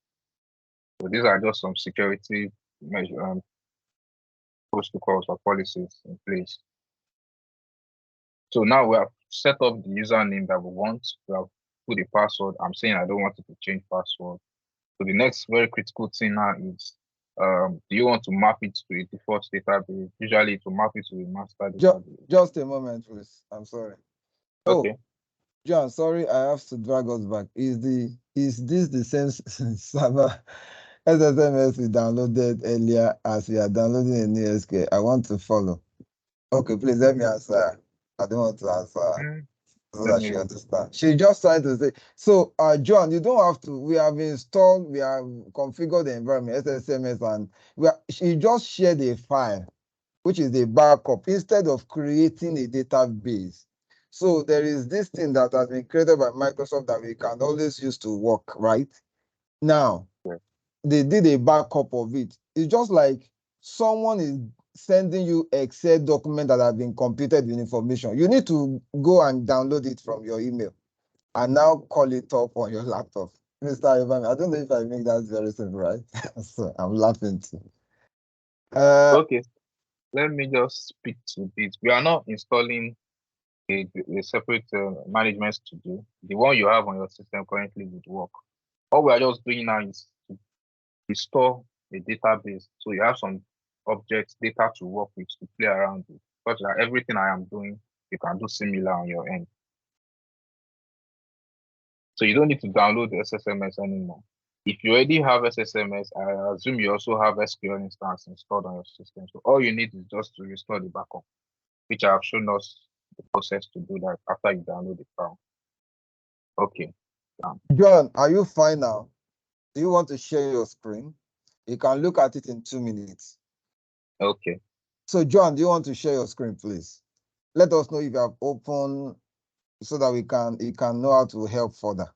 So these are just some security measures, protocols or policies in place. So now we have set up the username that we want. We have put the password. I'm saying I don't want it to change password. So the next very critical thing now is, do you want to map it to a default database? Usually it will map it to a master database. Just a moment, please. I'm sorry. Okay. Oh, John, sorry, I have to drag us back. Is this the same server SSMS we downloaded earlier as we are downloading a new SQL? I want to follow. Okay, please let me answer. I don't want to answer so that she understands. She just trying to say, so John, you don't have to, we have configured the environment, SSMS, and she just shared a file, which is a backup, instead of creating a database. So there is this thing that has been created by Microsoft that we can always use to work, right? Now, they did a backup of it. It's just like someone is sending you Excel document that have been computed with information, you need to go and download it from your email and now call it up on your laptop. Mr. Ivan, I don't know if I make that very simple, right? So I'm laughing too. Okay, let me just speak to this. We are not installing a separate management studio. The one you have on your system currently would work. All we are just doing now is to restore a database. So you have some objects, data to work with, to play around with, such that everything I am doing, you can do similar on your end. So you don't need to download the SSMS anymore. If you already have SSMS, I assume you also have SQL instance installed on your system. So all you need is just to restore the backup, which I have shown us the process to do that after you download the file. Okay. John, are you fine now? Do you want to share your screen? You can look at it in 2 minutes. Okay. So John, do you want to share your screen, please? Let us know if you have opened so that you can know how to help further.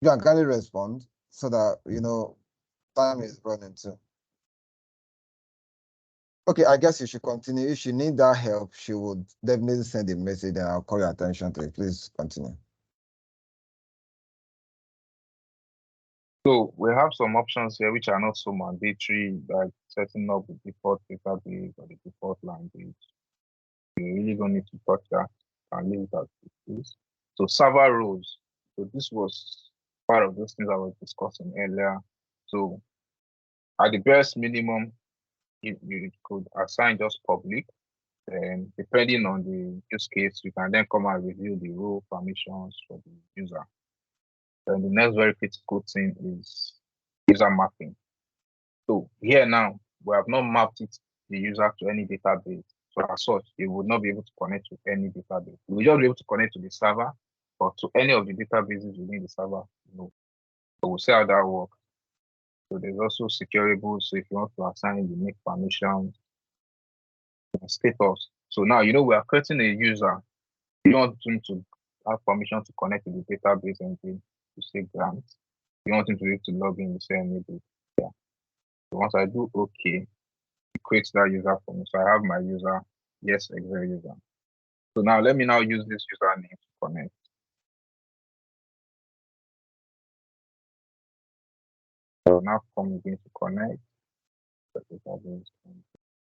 John, can you respond so that, time is running too? Okay, I guess you should continue. If she needs that help, she would definitely send a message and I'll call your attention to it. Please continue. So we have some options here which are not so mandatory, like setting up the default database or the default language. You really don't need to touch that and leave that it is. So server roles. So this was part of those things I was discussing earlier. So at the best minimum, you could assign just public. And depending on the use case, you can then come and review the role permissions for the user. Then the next very critical thing is user mapping. So here now, we have not mapped the user to any database. So as such, it would not be able to connect to any database. We will just be able to connect to the server or to any of the databases within the server. So we'll see how that works. So there's also securable. So if you want to assign the make permissions, status. So now, we are creating a user. You don't want him to have permission to connect to the database and to say grant. You want him to be able to log in and say enable. Yeah. So once I do OK, it creates that user for me. So I have my user, yes, Excel user. So now let me now use this username to connect. So now I'm going to connect the database.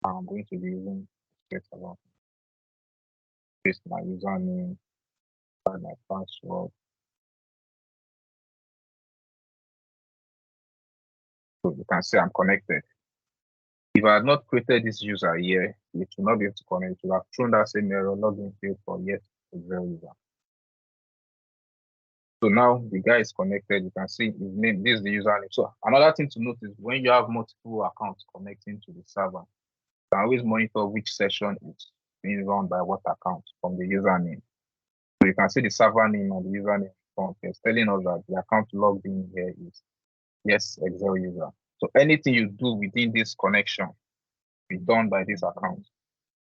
I'm going to be using about paste my username, add my password. So you can see I'm connected. If I had not created this user here, it will not be able to connect. It will have thrown that same error login field for yes Excel user. So now the guy is connected. You can see his name. This is the username. So another thing to note is when you have multiple accounts connecting to the server, you can always monitor which session is being run by what account from the username. So you can see the server name and the username front. It's telling us that the account logged in here is yes Excel user. So anything you do within this connection be done by this account.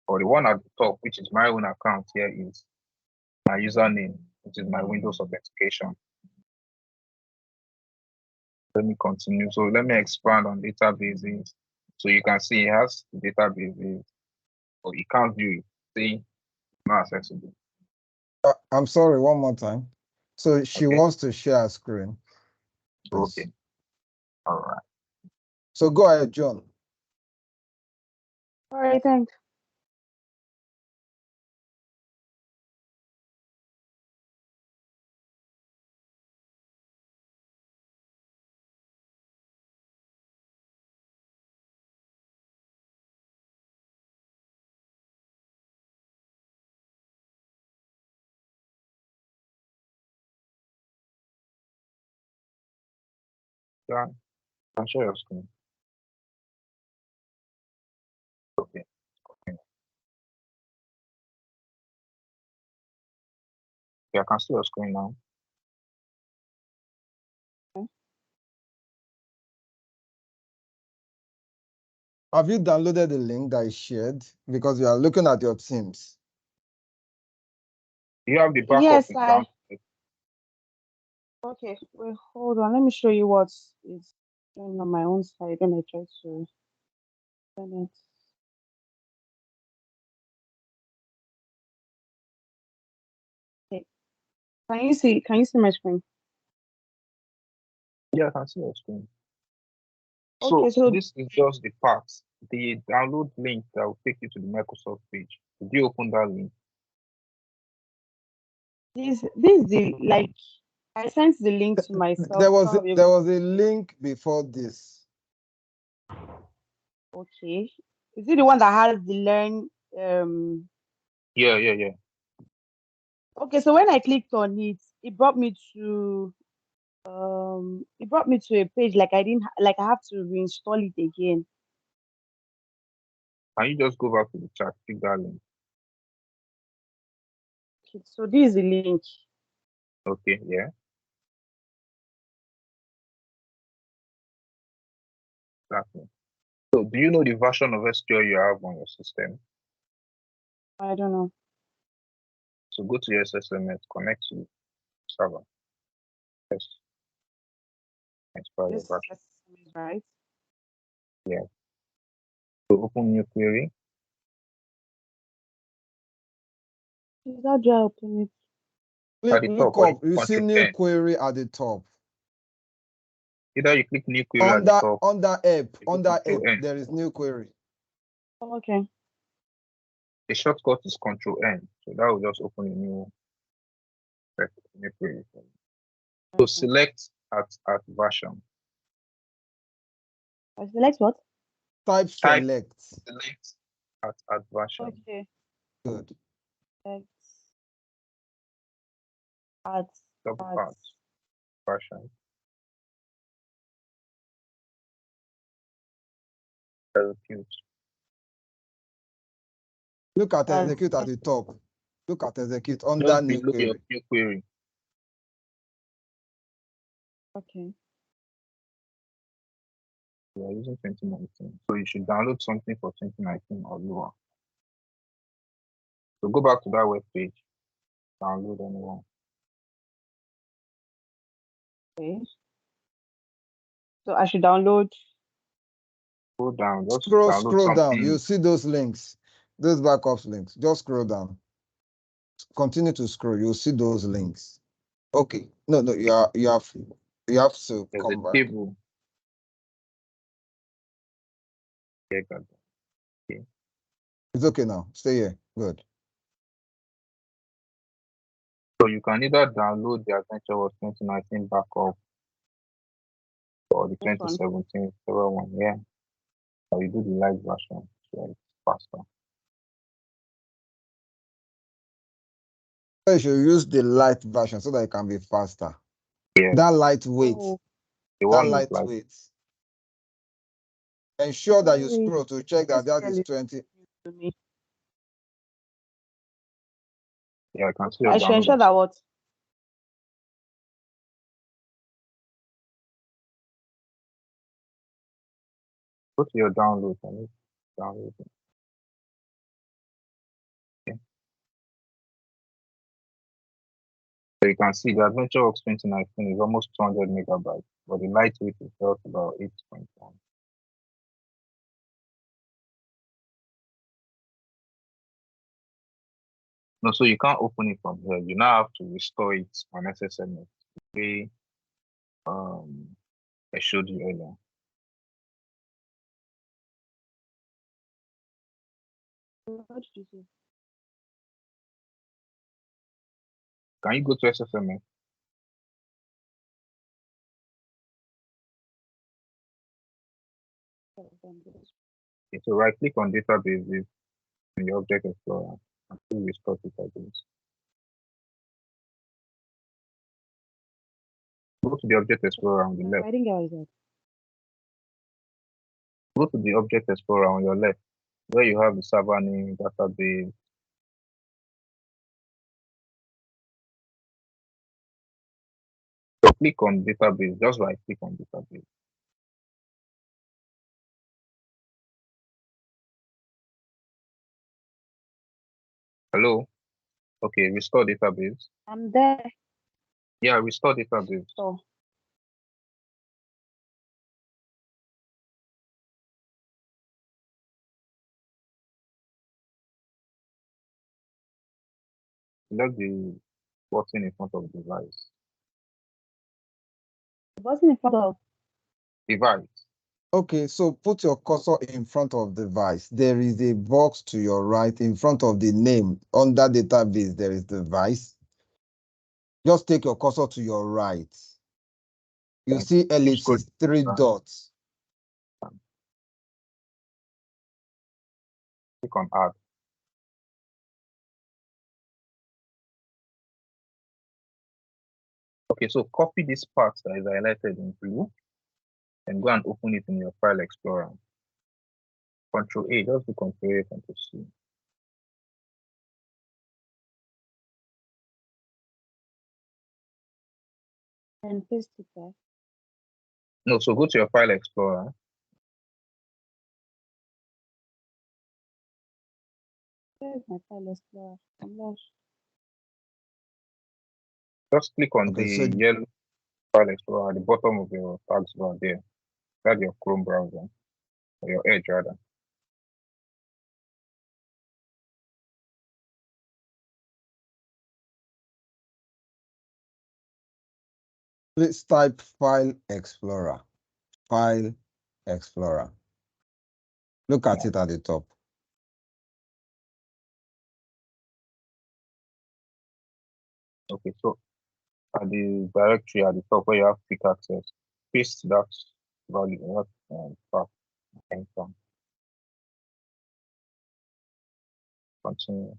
Or the one at the top, which is my own account here, is my username, which is my Windows authentication. Let me continue. So let me expand on databases. So you can see it has the databases, but you can't view it. See, not accessible. I'm sorry, one more time. So she wants to share a screen. Please. Okay. All right. So go ahead, John. All right, thanks. John, can share your screen. Okay. Yeah, I can see your screen now. Have you downloaded the link that I shared? Because you are looking at your Teams. You have the backup. Yes, okay, wait, hold on. Let me show you what is going on my own side when I try to. Minute. Okay. Can you see my screen? Yeah, I can see your screen. Okay, So so this is just the part, the download link that will take you to the Microsoft page. Did you open that link? this is the like I sent the link to myself. There was so I'll be able there was a link before this. Okay. Is it the one that has the learn? Yeah. Okay, so when I clicked on it, it brought me to a page like I didn't like I have to reinstall it again. Can you just go back to the chat, click that link? Okay, so this is the link. Okay, yeah. Exactly. So do you know the version of SQL you have on your system? I don't know. So go to your SSMS, connect to server. Yes. Expire your This version. is right. Yeah. So open new query. Is that do I open it? At the Look top, or up. You see Control new N. query at the top. Either you click new query at the top. Under app, you under Control app, N. there is new query. Oh, okay. The shortcut is Control N. So that will just open a new query. So Okay. select at version. I select what? Type select. Select at version. Okay. Good. Select at Double at version. Execute. Look at as execute at the top. Look at execute under Just new below your query. new query. okay. We are using 2019. So you should download something for 2019 or lower. So go back to that web page, download anyone. Okay. So I should download. Go down, just Scroll download down. something. You see those links, those backup links. Just scroll down. Continue to scroll. You'll see those links. Okay. No, you have to There's come a back. table. Yeah, got that. Okay. It's okay now. Stay here. Good. So you can either download the Adventure Wars 2019 backup or the This one. 2017 server one, yeah. Or you do the live version, so it's faster. So you should use the light version so that it can be faster. Yeah. That lightweight. Oh, The That one with like lightweight. Ensure that you wait. scroll to check that that is SQL 20. to me. yeah, I can see your I should ensure download. that what? Go to your download and it's download it. Okay. So you can see the Adventure Works 2019 is almost 200 megabytes, but the lightweight is just about 8.1. No, so you can't open it from here. You now have to restore it on SSMS. Okay. I showed you earlier. What did you say? Can you go to SSMS? Okay, so right click on databases in the Object Explorer and to restore database. Go to the Object Explorer on the left. I didn't get what you said. Go to the Object Explorer on your left, where you have the server name, database. So click on database, just right click on database. Hello? Okay, restore database. I'm there. Yeah, restore database. So select the button in front of the device. The button in front of Device. Okay, so put your cursor in front of the device. There is a box to your right in front of the name. Under database, there is device. Just take your cursor to your right. You Thank see Keep scrolling. ellipses, 3 dots. Click on add. Okay, so copy this part that is highlighted in blue and go and open it in your file explorer. Control A, just do Control A, Control C. and paste it there. No, so go to your file explorer. Where is my file explorer? I'm lost. Just click on Okay, the so yellow file explorer at the bottom of your tags bar there. That's your Chrome browser, or your Edge rather. please type File Explorer. File Explorer. Look at it at the top. Okay, so at the directory at the top where you have quick access, paste that value, that path, and continue.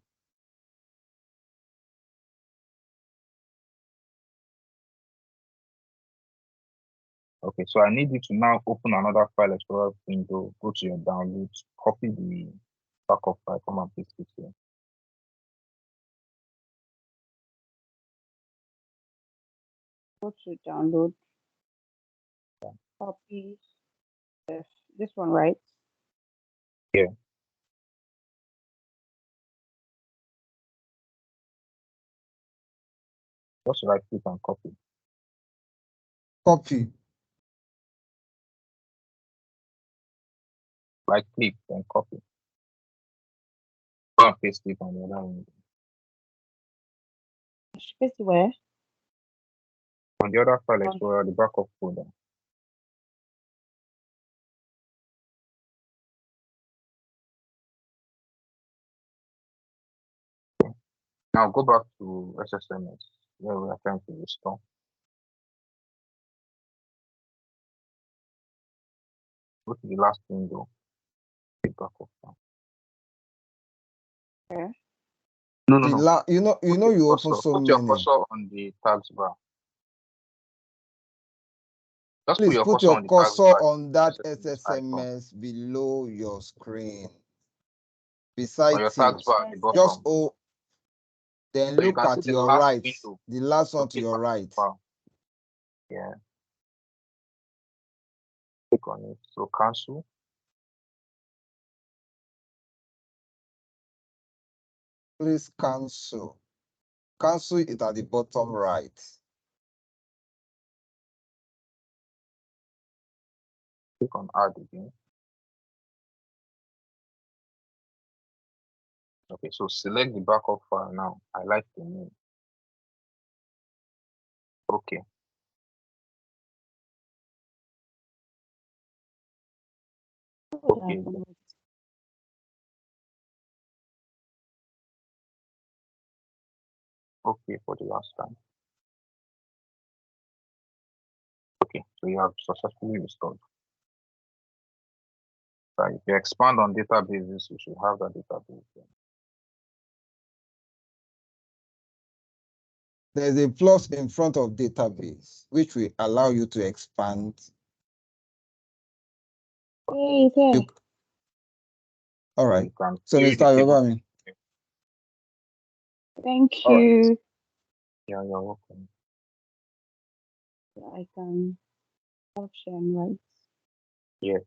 Okay, so I need you to now open another file explorer window, go to your downloads, copy the backup file, come and paste it here. Go to download. Copy. Yes, this one, right? Yeah. Just right click and copy. Copy. Right click and copy. Go and paste it on the other window. Paste it where? On the other file explorer, the backup folder. Now go back to SSMS where we are trying to restore. Go to the last window. The backup file. Okay. No, no, no. You open so Put your many. cursor on the tags bar. Just Please put your cursor on the tags bar. that SSMS below your screen. On Beside your it. tags bar at the bottom. Just then So you look can see at the your last right. window. The last one to Click your on right. file. Yeah. Click on it. So cancel. Please cancel. Cancel it at the bottom right. Click on add again. Okay, so select the backup file now. I like the name. Okay. Okay. Okay for the last time. Okay, so you have successfully restored. So if you expand on databases, you should have that database there. There's a plus in front of database, which will allow you to expand. Hey, there. All right. You can So, query the Mr. table. Ayobami. Thank All right. you. Yeah, you're welcome. I can option, right? Yes.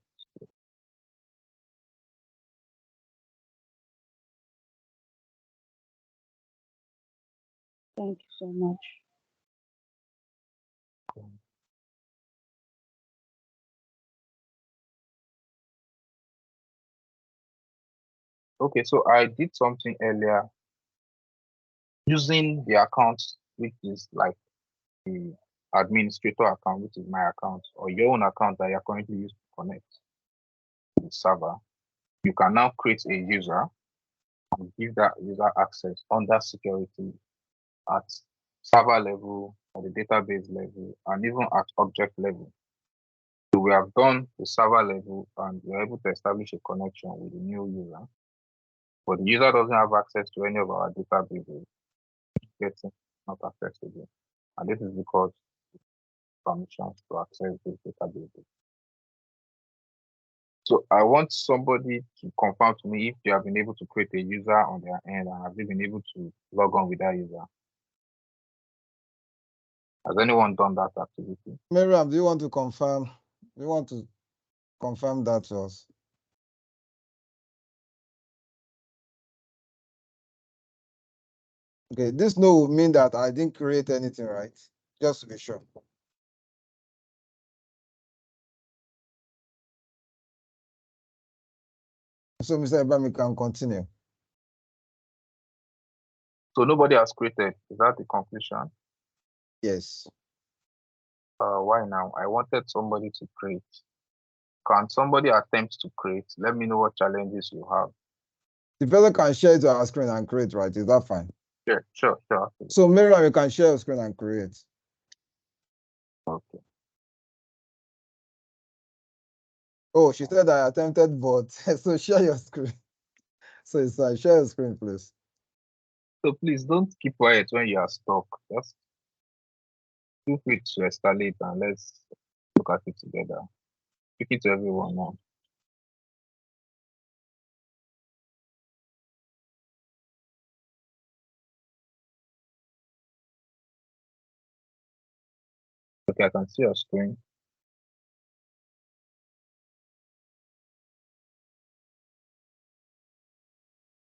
Thank you so much. Okay, so I did something earlier using the account, which is like the administrator account, which is my account, or your own account that you're currently using to connect to the server, you can now create a user and give that user access under security at server level, at the database level, and even at object level. So we have done the server level and we're able to establish a connection with the new user. But the user doesn't have access to any of our databases, getting not accessible. And this is because permissions to access these databases. So I want somebody to confirm to me if you have been able to create a user on their end and have you been able to log on with that user. Has anyone done that activity? Miriam, do you want to confirm? Do you want to confirm that to us? Okay, this no will mean that I didn't create anything, right? Just to be sure. So Mr. Ebami can continue. So nobody has created. Is that the conclusion? Yes. Why now? I wanted somebody to create. Can somebody attempt to create? Let me know what challenges you have. The fellow can share it to our screen and create, right? Is that fine? Sure. So Miriam, you can share your screen and create. Okay. Oh, she said I attempted, but so share your screen. So it's like share your screen, please. So please don't keep quiet when you are stuck. Just feel free to escalate and let's look at it together. Speaking to everyone now. Okay, I can see your screen.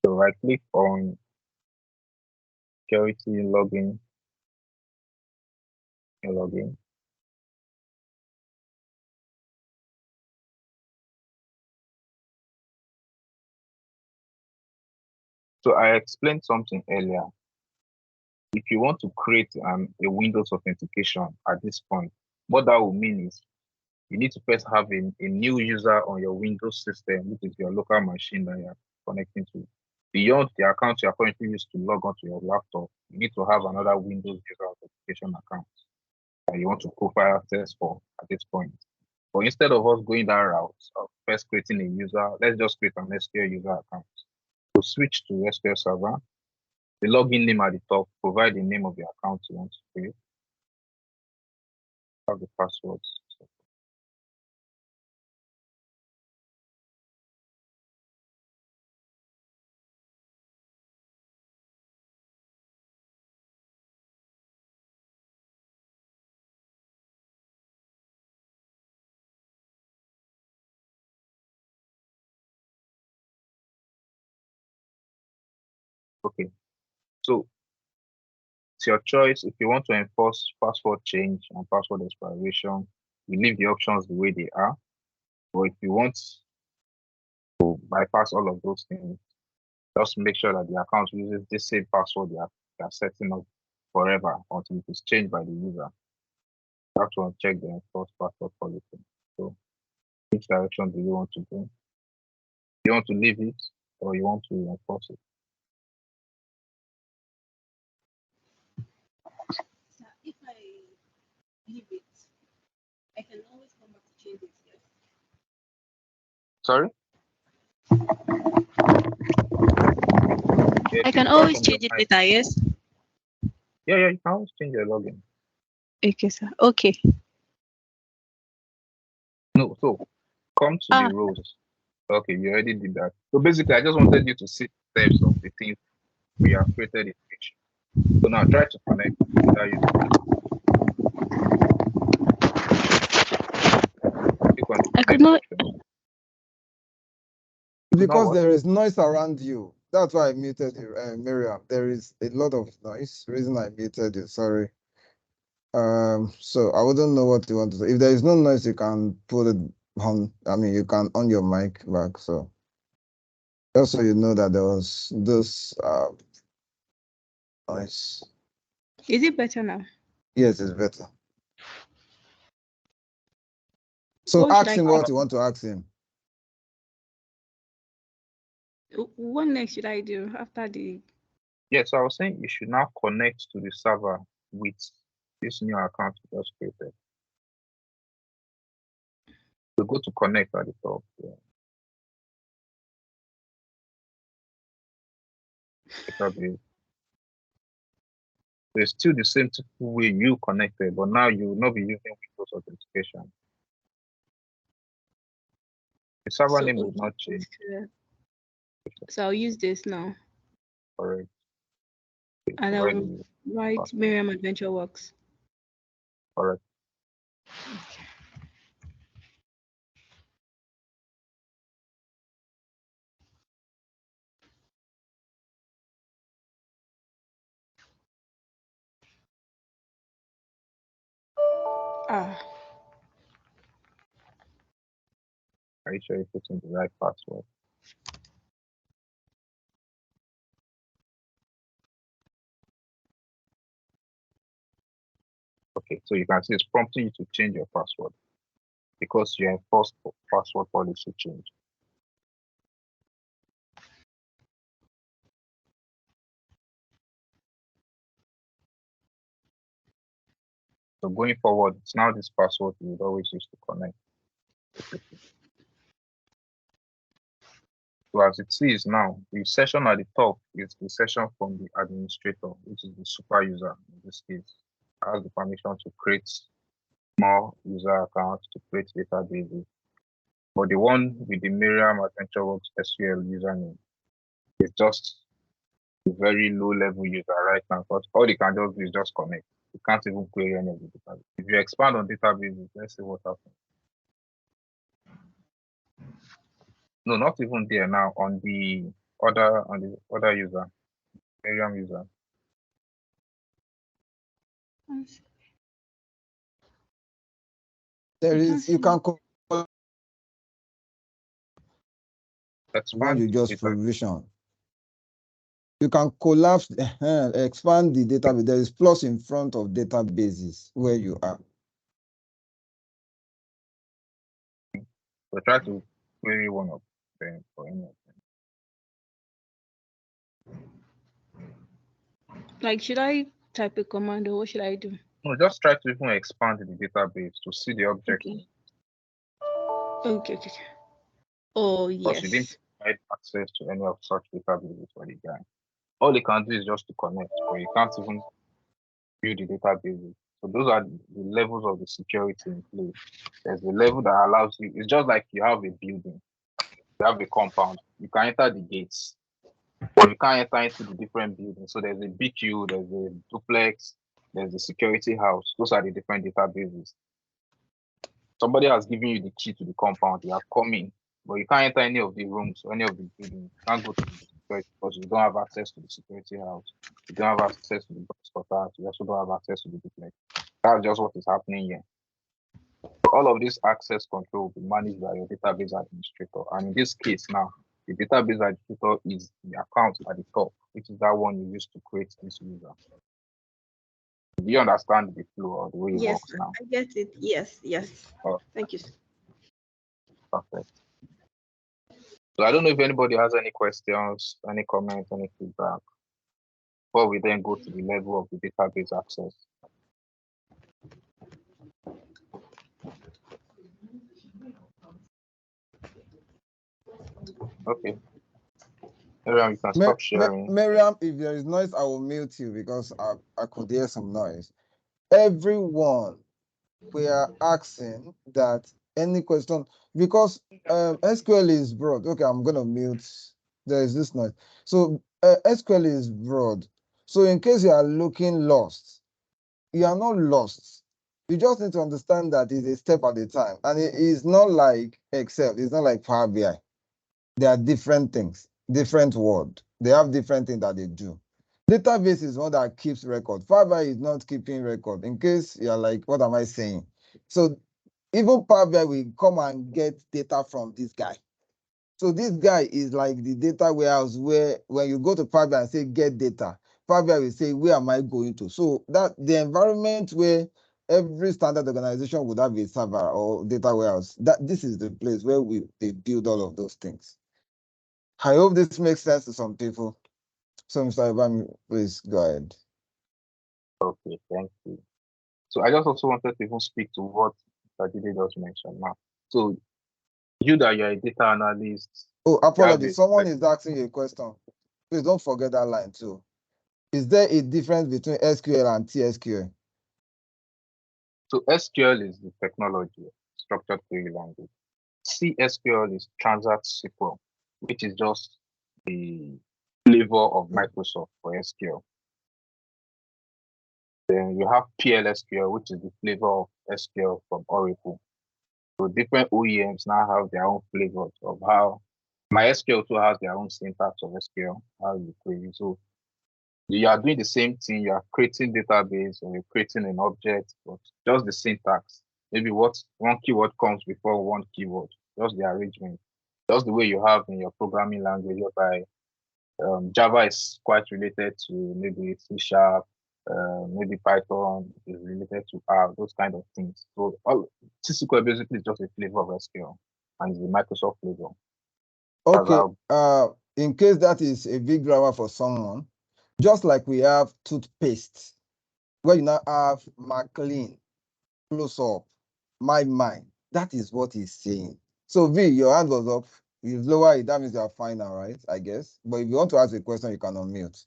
So right click on security login. Login. So I explained something earlier. If you want to create a Windows authentication at this point, what that will mean is you need to first have a new user on your Windows system, which is your local machine that you're connecting to. Beyond the account you're currently used to log onto your laptop, you need to have another Windows user authentication account that you want to profile access for at this point. But instead of us going that route of first creating a user, let's just create an SQL user account. So switch to SQL Server. The login name at the top, provide the name of the account you want to create. Have the passwords. Okay, so it's your choice. If you want to enforce password change and password expiration, you leave the options the way they are. Or if you want to bypass all of those things, just make sure that the account uses the same password they are setting up forever until it is changed by the user. You have to uncheck the enforce password policy. So which direction do you want to go? You want to leave it or you want to enforce it? If I leave it, I can always come back to change it. Yes. Sorry? I can always change it later. Yes. Yeah, you can always change your login. Okay, sir. Okay. No, so come to the rows. Okay, you already did that. So basically, I just wanted you to see steps of the things we have created in page. So now try to connect without using I could not. Because there is noise around you. That's why I muted you, Miriam. There is a lot of noise. Reason I muted you. Sorry. So I wouldn't know what you want to say. If there is no noise, you can put it on. I mean, you can on your mic back. So just so you know that there was this Nice. Is it better now? Yes, it's better. So What should ask I him do? what you want to ask him. What next should I do after the? Yes, I was saying you should now connect to the server with this new account you just created. So go to connect at the top. Yeah. Database. So it's still the same typical way you connected, but now you will not be using Windows authentication. The server So name will not change. So I'll use this now, Correct. and I Provide will the write password. Miriam Adventure Works. Correct. Ah, Are you sure you put in the right password? Okay, so you can see it's prompting you to change your password because you enforced password policy change. So going forward, it's now this password you would always use to connect. So as it sees now, the session at the top is the session from the administrator, which is the super user in this case. Has the permission to create more user accounts, to create databases. But the one with the Miriam AdventureWorks SQL username is just a very low level user right now, because all they can just do is just connect. You can't even query any of the database. If you expand on databases, let's see what happens. No, not even there now, on the other user, Miriam user. There is, you can when you just provision. You can collapse, expand the database. There is plus in front of databases where you are. So try to query one of them for any of them. like should I type a command or what should I do? No, just try to even expand the database to see the object. Okay. Okay. Oh Because you didn't yes. provide access to any of such databases for the guy. All he can do is just to connect, but you can't even view the databases. So those are the levels of the security in place. There's the level that allows you, it's just like you have a building, you have a compound, you can enter the gates, but you can't enter into the different buildings. So there's a BQ, there's a duplex, there's the security house. Those are the different databases. Somebody has given you the key to the compound, you have come in, but you can't enter any of the rooms or any of the buildings. You can't go to the security because you don't have access to the security house. You don't have access to the bus quarters. You also don't have access to the duplex. That's just what is happening here. All of this access control will be managed by your database administrator. And in this case now, the database administrator is the account at the top, which is that one you use to create this user. Do you understand the flow or the way it Yes, works now? I get it. Yes. Oh, Thank you. perfect. So I don't know if anybody has any questions, any comments, any feedback, before we then go to the level of the database access. Okay. Miriam, you can stop sharing. Miriam, if there is noise, I will mute you because I could hear some noise. Everyone, we are asking that any question, because SQL is broad. Okay, I'm going to mute. There is this noise. So SQL is broad. So in case you are looking lost, you are not lost. You just need to understand that it's a step at a time. And it is not like Excel. It's not like Power BI. They are different things, different world. They have different things that they do. Database is one that keeps record. Power BI is not keeping record. In case you're like, what am I saying? So even Power BI will come and get data from this guy. So this guy is like the data warehouse where when you go to Power BI and say get data, Power BI will say, where am I going to? So that the environment where every standard organization would have a server or data warehouse, that this is the place where they build all of those things. I hope this makes sense to some people. So Mr. Ibami, please go ahead. Okay, thank you. So I just also wanted to even speak to what Tajide just mentioned now. So you that you're a data analyst. Oh, apologies. Someone is asking you a question. Please don't forget that line too. Is there a difference between SQL and TSQL? So SQL is the technology, structured query language. CSQL is Transact SQL, which is just the flavor of Microsoft for SQL. Then you have PLSQL, which is the flavor of SQL from Oracle. So different OEMs now have their own flavors of how MySQL too has their own syntax of SQL, how you query. So you are doing the same thing, you are creating database or you're creating an object, but just the syntax. Maybe what one keyword comes before one keyword, just the arrangement, just the way you have in your programming language, whereby Java is quite related to maybe C Sharp, maybe Python is related to R, those kind of things. So SQL basically is just a flavor of SQL and it's the Microsoft flavor. Okay. In case that is a big grammar for someone, just like we have toothpaste, where you now have McLean, close up, my mind. That is what he's saying. So V, your hand was up. You lower it, that means you're fine now, right? I guess. But if you want to ask a question, you can unmute.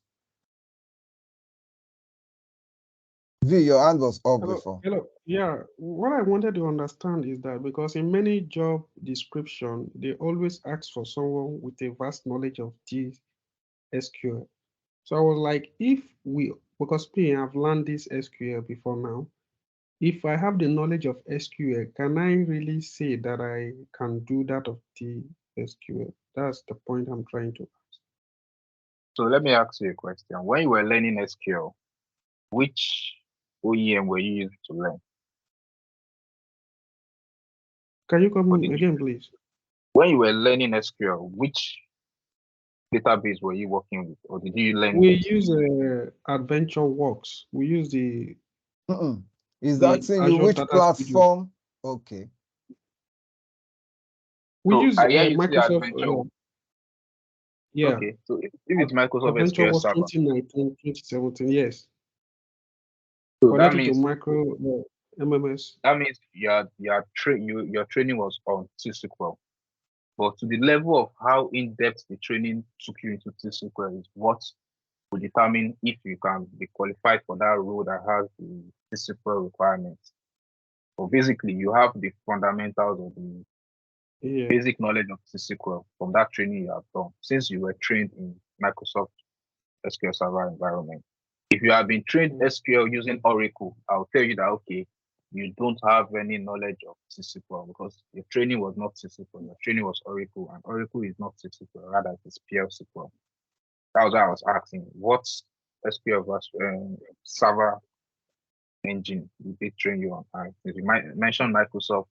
V, your hand was up before. Hello. Yeah, what I wanted to understand is that because in many job description, they always ask for someone with a vast knowledge of SQL. So I was like, because me, I've learned this SQL before now. If I have the knowledge of SQL, can I really say that I can do that of the SQL? That's the point I'm trying to ask. So let me ask you a question. When you were learning SQL, which OEM were you used to learn? Can you come again, please? When you were learning SQL, which database were you working with, or did you learn? We use Adventure Works. We use the. Is that saying you which platform? Okay. We use Microsoft. Yeah. Okay. So if it's Microsoft Adventure SQL was Server. 2019, 2017. Yes. So connected to micro MMS. That means your training was on T-SQL. But to the level of how in-depth the training took you into T-SQL is what will determine if you can be qualified for that role that has the T-SQL requirements. So basically, you have the fundamentals of the basic knowledge of T-SQL from that training you have done, since you were trained in Microsoft SQL Server environment. If you have been trained SQL using Oracle, I'll tell you that, okay, you don't have any knowledge of T-SQL because your training was not T-SQL, your training was Oracle, and Oracle is not T-SQL, rather it's PL/SQL. That was what I was asking. What SQL server engine did they train you on? And if you mention Microsoft,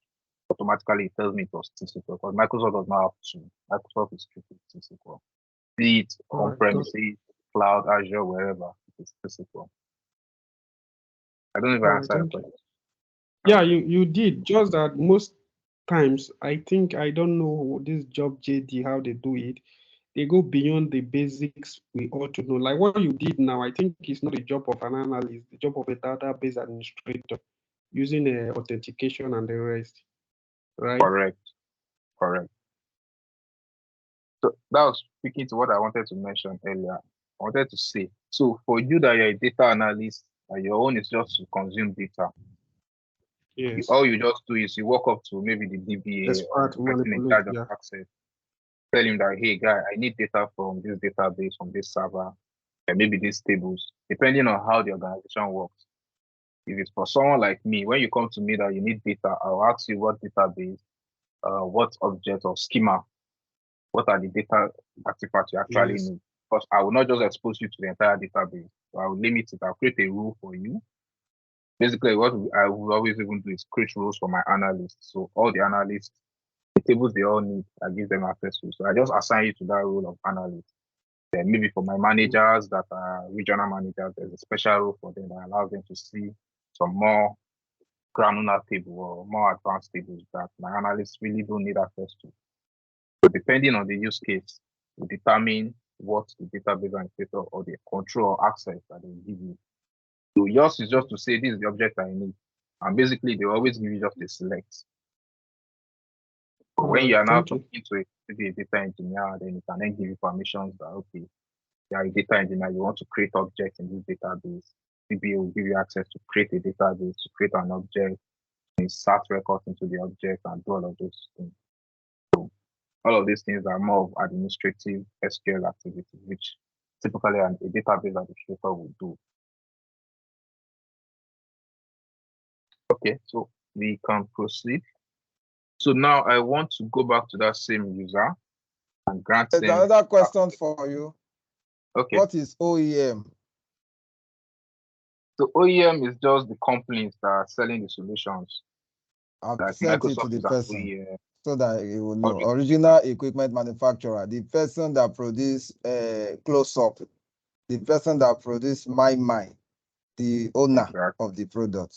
automatically it tells me it was T-SQL because Microsoft does not have to. Microsoft is strictly T-SQL. Be it on-premises, cloud, Azure, wherever, it's T-SQL. I don't know if I answered your question. Yeah, you did. Just that most times, I think, I don't know this job JD, how they do it. They go beyond the basics we ought to know. Like what you did now, I think it's not the job of an analyst, the job of a database administrator using authentication and the rest, right? Correct. So that was speaking to what I wanted to mention earlier. I wanted to say, so for you that you're a data analyst, your own is just to consume data. Yes. All you just do is you walk up to maybe the DBA or the person in charge of access, tell him that, hey, guy, I need data from this database, from this server, and maybe these tables, depending on how the organization works. If it's for someone like me, when you come to me that you need data, I'll ask you what database, what object or schema, what are the data artifacts you actually need. Because I will not just expose you to the entire database. So I will limit it. I'll create a rule for you. Basically, what I will always even do is create rules for my analysts. So all the analysts, the tables they all need, I give them access to. So I just assign you to that role of analyst. Then maybe for my managers that are regional managers, there's a special role for them that allows them to see some more granular table or more advanced tables that my analysts really don't need access to. So depending on the use case, we determine what the database administrator or the control or access that they give you. So yours is just to say this is the object I need. And basically they always give you just a select. But when you are now talking to a data engineer, then you can then give you permissions that okay, you are a data engineer, you want to create objects in this database. DBA will give you access to create a database, to create an object, insert records into the object and do all of those things. So all of these things are more of administrative SQL activities, which typically a database administrator would do. Okay, so we can proceed. So now I want to go back to that same user and grant them. Another question for you. Okay. What is OEM? So OEM is just the companies that are selling the solutions. I've Like sent Microsoft it to the is an person OEM. so that he will know. Public. Original equipment manufacturer, the person that produced close-up, the person that produced my, the owner Exactly. of the product.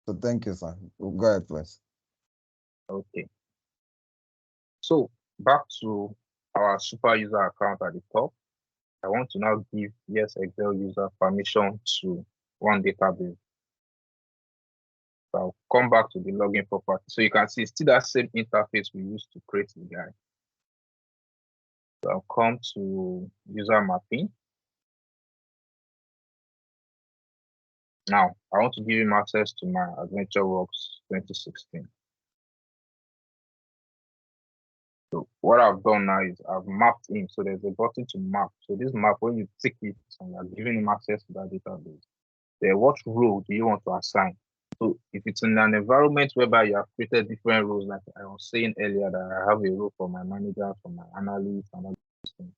So thank you, sir. Go ahead, please. Okay. So back to our super user account at the top. I want to now give yes Excel user permission to one database. So I'll come back to the login property. So you can see it's still that same interface we used to create the guy. So I'll come to user mapping. Now I want to give him access to my AdventureWorks 2016. So what I've done now is I've mapped him. So there's a button to map. So this map, when you tick it and you're giving him access to that database, then what role do you want to assign? So if it's in an environment whereby you have created different roles, like I was saying earlier, that I have a role for my manager, for my analyst, and all these things,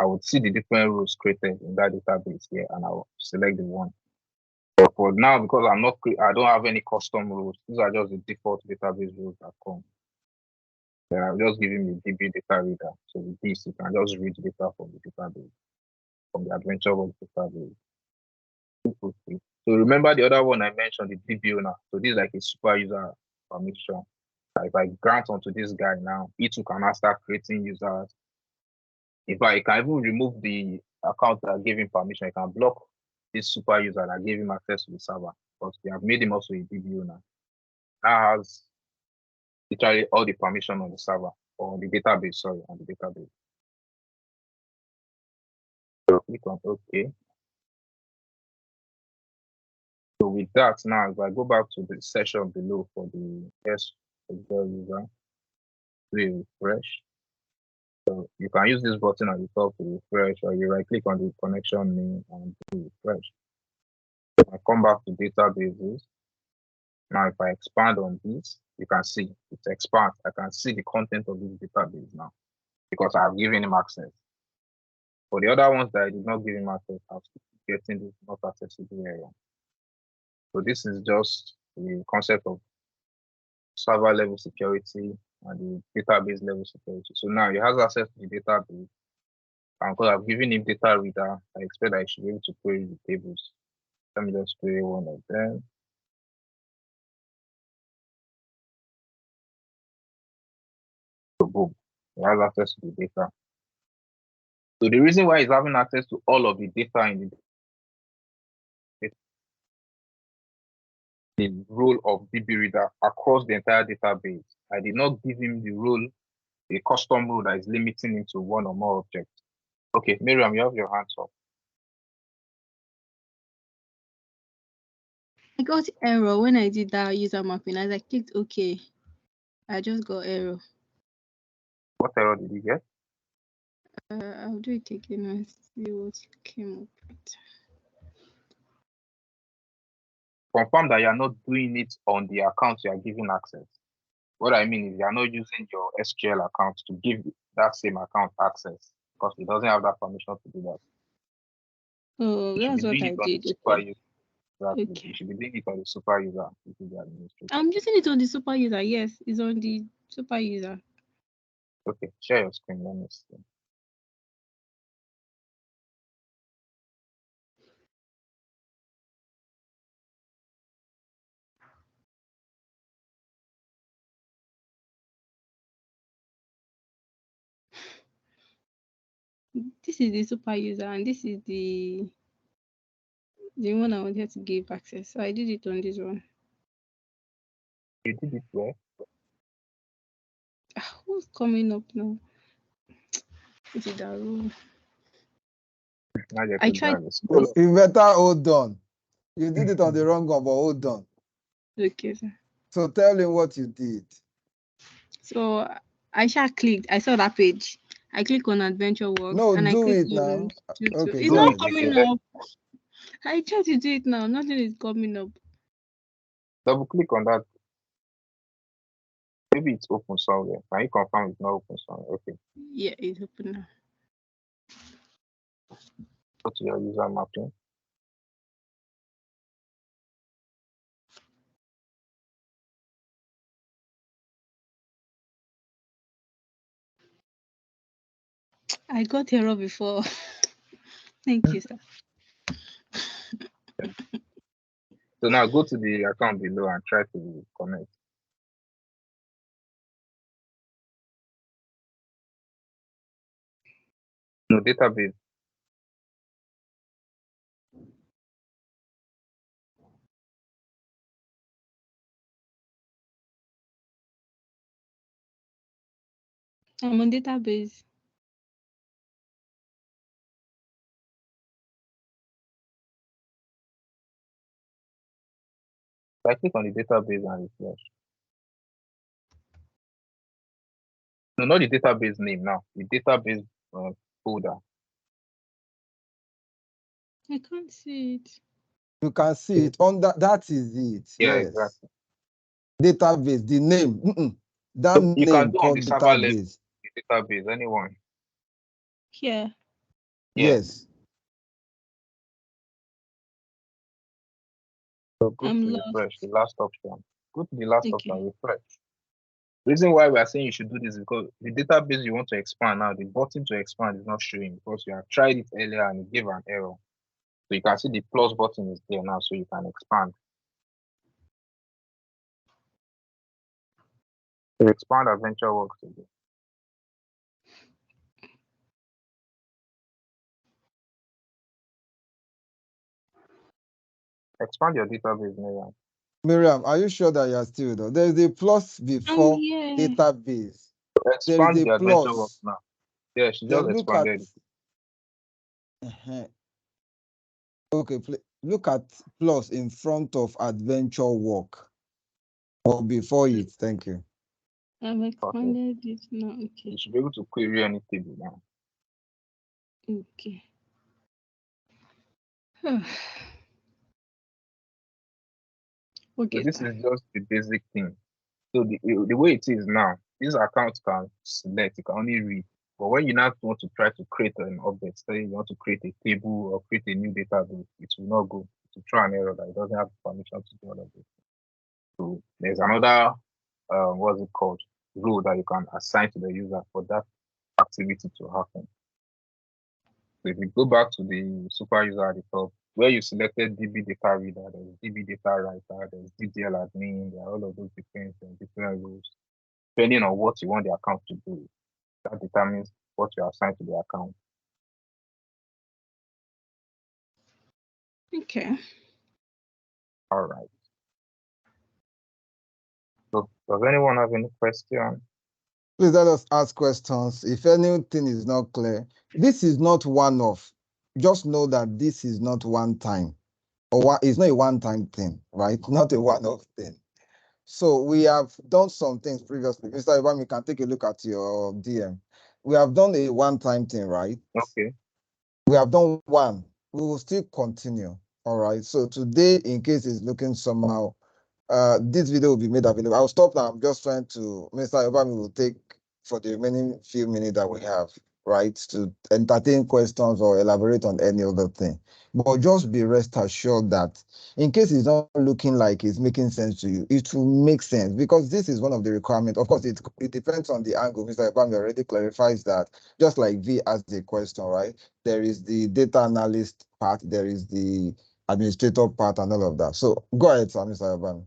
I would see the different roles created in that database here, and I'll select the one. But for now, because I don't have any custom roles. These are just the default database roles that come. Then I'll just give him the DB data reader. So with this, you can just read data from the database, from the AdventureWorks database. So remember the other one I mentioned, the DB owner. So this is like a super user permission. If I grant onto this guy now, he too can now start creating users. In fact, you can even remove the account that gave him permission. You can block this super user that gave him access to the server, because we have made him also a DB owner. Now has literally all the permission on the server or the database, sorry, on the database. So click on OK. So with that, now if I go back to the session below for the SQL user, we refresh. So you can use this button at the top to refresh, or you right click on the connection name and do refresh. I come back to databases. Now if I expand on this, you can see it expands. I can see the content of this database now because I've given him access. For the other ones that I did not give him access, I'm getting this not accessible area. So this is just the concept of server level security and the database level security. So now he has access to the database, and because I've given him data reader, I expect I should be able to query the tables. Let me just query one of them. So boom, he has access to the data. So the reason why he's having access to all of the data in the role of DB reader across the entire database. I did not give him the role, a custom rule that is limiting him to one or more objects. Okay, Miriam, you have your hands up. I got error when I did that user mapping. As I clicked OK, I just got error. What error did you get? I'll do it again and see what came up with. Confirm that you are not doing it on the account you are giving access. What I mean is you are not using your SQL account to give that same account access, because it doesn't have that permission to do that. Oh, that's what I did. Okay. Okay. You should be doing it on the super user. I'm using it on the super user. Yes, it's on the super user. Okay, share your screen. Let me see. This is the super user, and this is the one I wanted to give access. So I did it on this one. You did it well. Who's coming up now? Is it that rule? Now you I could tried. grab it. You better hold on. You did it on the wrong one, but hold on. Okay, sir. So tell him what you did. So I clicked. I saw that page. I click on Adventure Works No, and I do click it on now. YouTube. Okay, It's go not ahead. coming up. I tried to do it now. Nothing is coming up. Double click on that. Maybe it's open somewhere. Can you confirm it's not open somewhere? Okay. Yeah, it's open now. Go to your user mapping. I got error before. Thank you, sir. So now go to the account below and try to connect. No database. I'm on database. I click on the database and refresh. No, not the database name now. The database folder. I can't see it. You can see it under that is it. Yeah, Yes. exactly. Database, the name. That So you can name do on the called server level, database. the database, anyone. Here. Yeah. Yes. So go I'm to lost. refresh, the last option. Go to the last Okay. option, refresh. Reason why we are saying you should do this is because the database you want to expand now, the button to expand is not showing because you have tried it earlier and it gave an error. So you can see the plus button is there now, so you can expand. So expand Adventure Works today. Expand your database, Miriam. Miriam, are you sure that you are still though? There is a plus before yeah. database. There Expand is the a Adventure Works plus. now. Yeah, she Then just look at. expanded it. Okay, look at plus in front of adventure work or before it. Thank you. I've expanded it now. Okay. You should be able to query any table now. Okay. Okay. So this Sir. is just the basic thing. So the way it is now, this account can select, you can only read. But when you now want to try to create an object, say you want to create a table or create a new database, it will not go. It will throw an error that it doesn't have permission to do all of this. So there's another, what's it called, role that you can assign to the user for that activity to happen. So if you go back to the super user at the top, where you selected DB data reader, there's DB data writer, there's DDL admin, there are all of those different roles. Depending on what you want the account to do, that determines what you assign to the account. Okay. All right. So does anyone have any question? Please let us ask questions. If anything is not clear, this is not one-off. Just know that this is not one time. It's not a one-time thing, right? Not a one-off thing. So we have done some things previously. Mr. Ibami, can take a look at your DM. We have done a one-time thing, right? Okay. We have done one. We will still continue. All right. So today, in case it's looking somehow, this video will be made available. I'll stop now. I'm just trying to, Mr. Obami will take for the remaining few minutes that we have, right, to entertain questions or elaborate on any other thing. But just be rest assured that in case it's not looking like it's making sense to you, it will make sense because this is one of the requirements. Of course, it depends on the angle. Mr. Obami already clarifies that, just like V asked the question, right? There is the data analyst part, there is the administrator part and all of that. So go ahead, sir, Mr. Obami.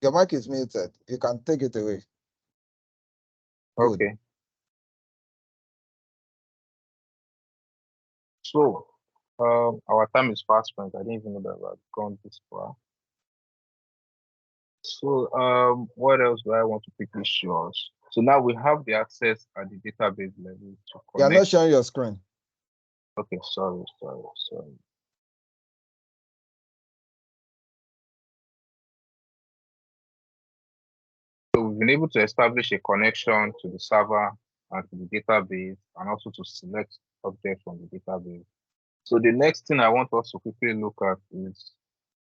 Your mic is muted. You can take it away. Good. Okay. So, our time is fast spent. I didn't even know that we've gone this far. So, what else do I want to quickly show us? So now we have the access at the database level to You're not connect. showing your screen. Okay, sorry. So we've been able to establish a connection to the server and to the database, and also to select objects from the database. So the next thing I want us to quickly look at is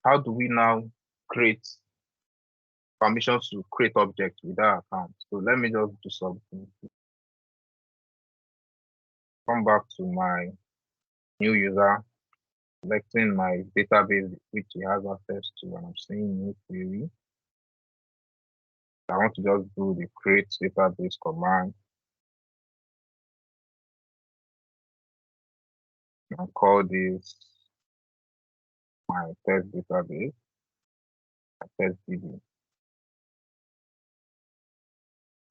how do we now create permissions to create objects with our account. So let me just do something. Come back to my new user, selecting my database which he has access to, and I'm saying new query. I want to just do the create database command and call this my test database, my test DB.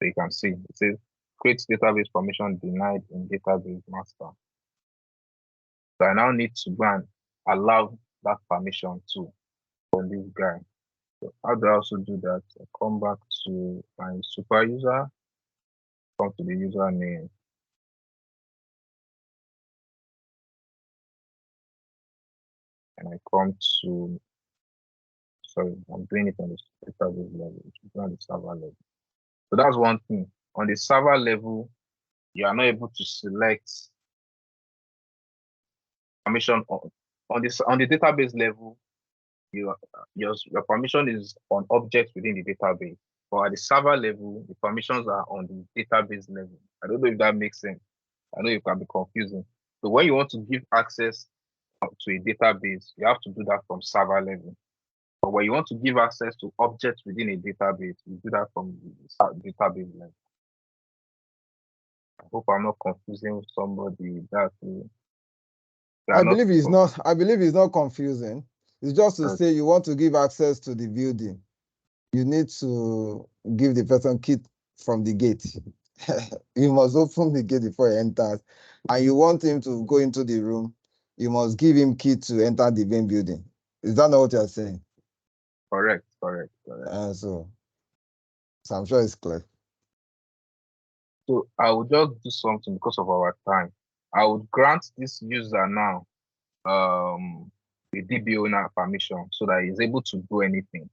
So you can see it says create database permission denied in database master. So I now need to go and allow that permission to for this guy. So how do I also do that? I come back to my super user, come to the username, and I come to, sorry, I'm doing it on the database level, it's on the server level. So that's one thing. On the server level, you are not able to select permission on the database level. Your permission is on objects within the database. But at the server level, the permissions are on the database level. I don't know if that makes sense. I know it can be confusing. So when you want to give access to a database, you have to do that from server level. But when you want to give access to objects within a database, you do that from the database level. I hope I'm not confusing somebody that I believe it's not confusing. It's just to say you want to give access to the building. You need to give the person key from the gate. You must open the gate before he enters. And you want him to go into the room, you must give him key to enter the main building. Is that not what you're saying? Correct. So I'm sure it's clear. So I will just do something because of our time. I would grant this user now the DB owner permission so that he's able to do anything.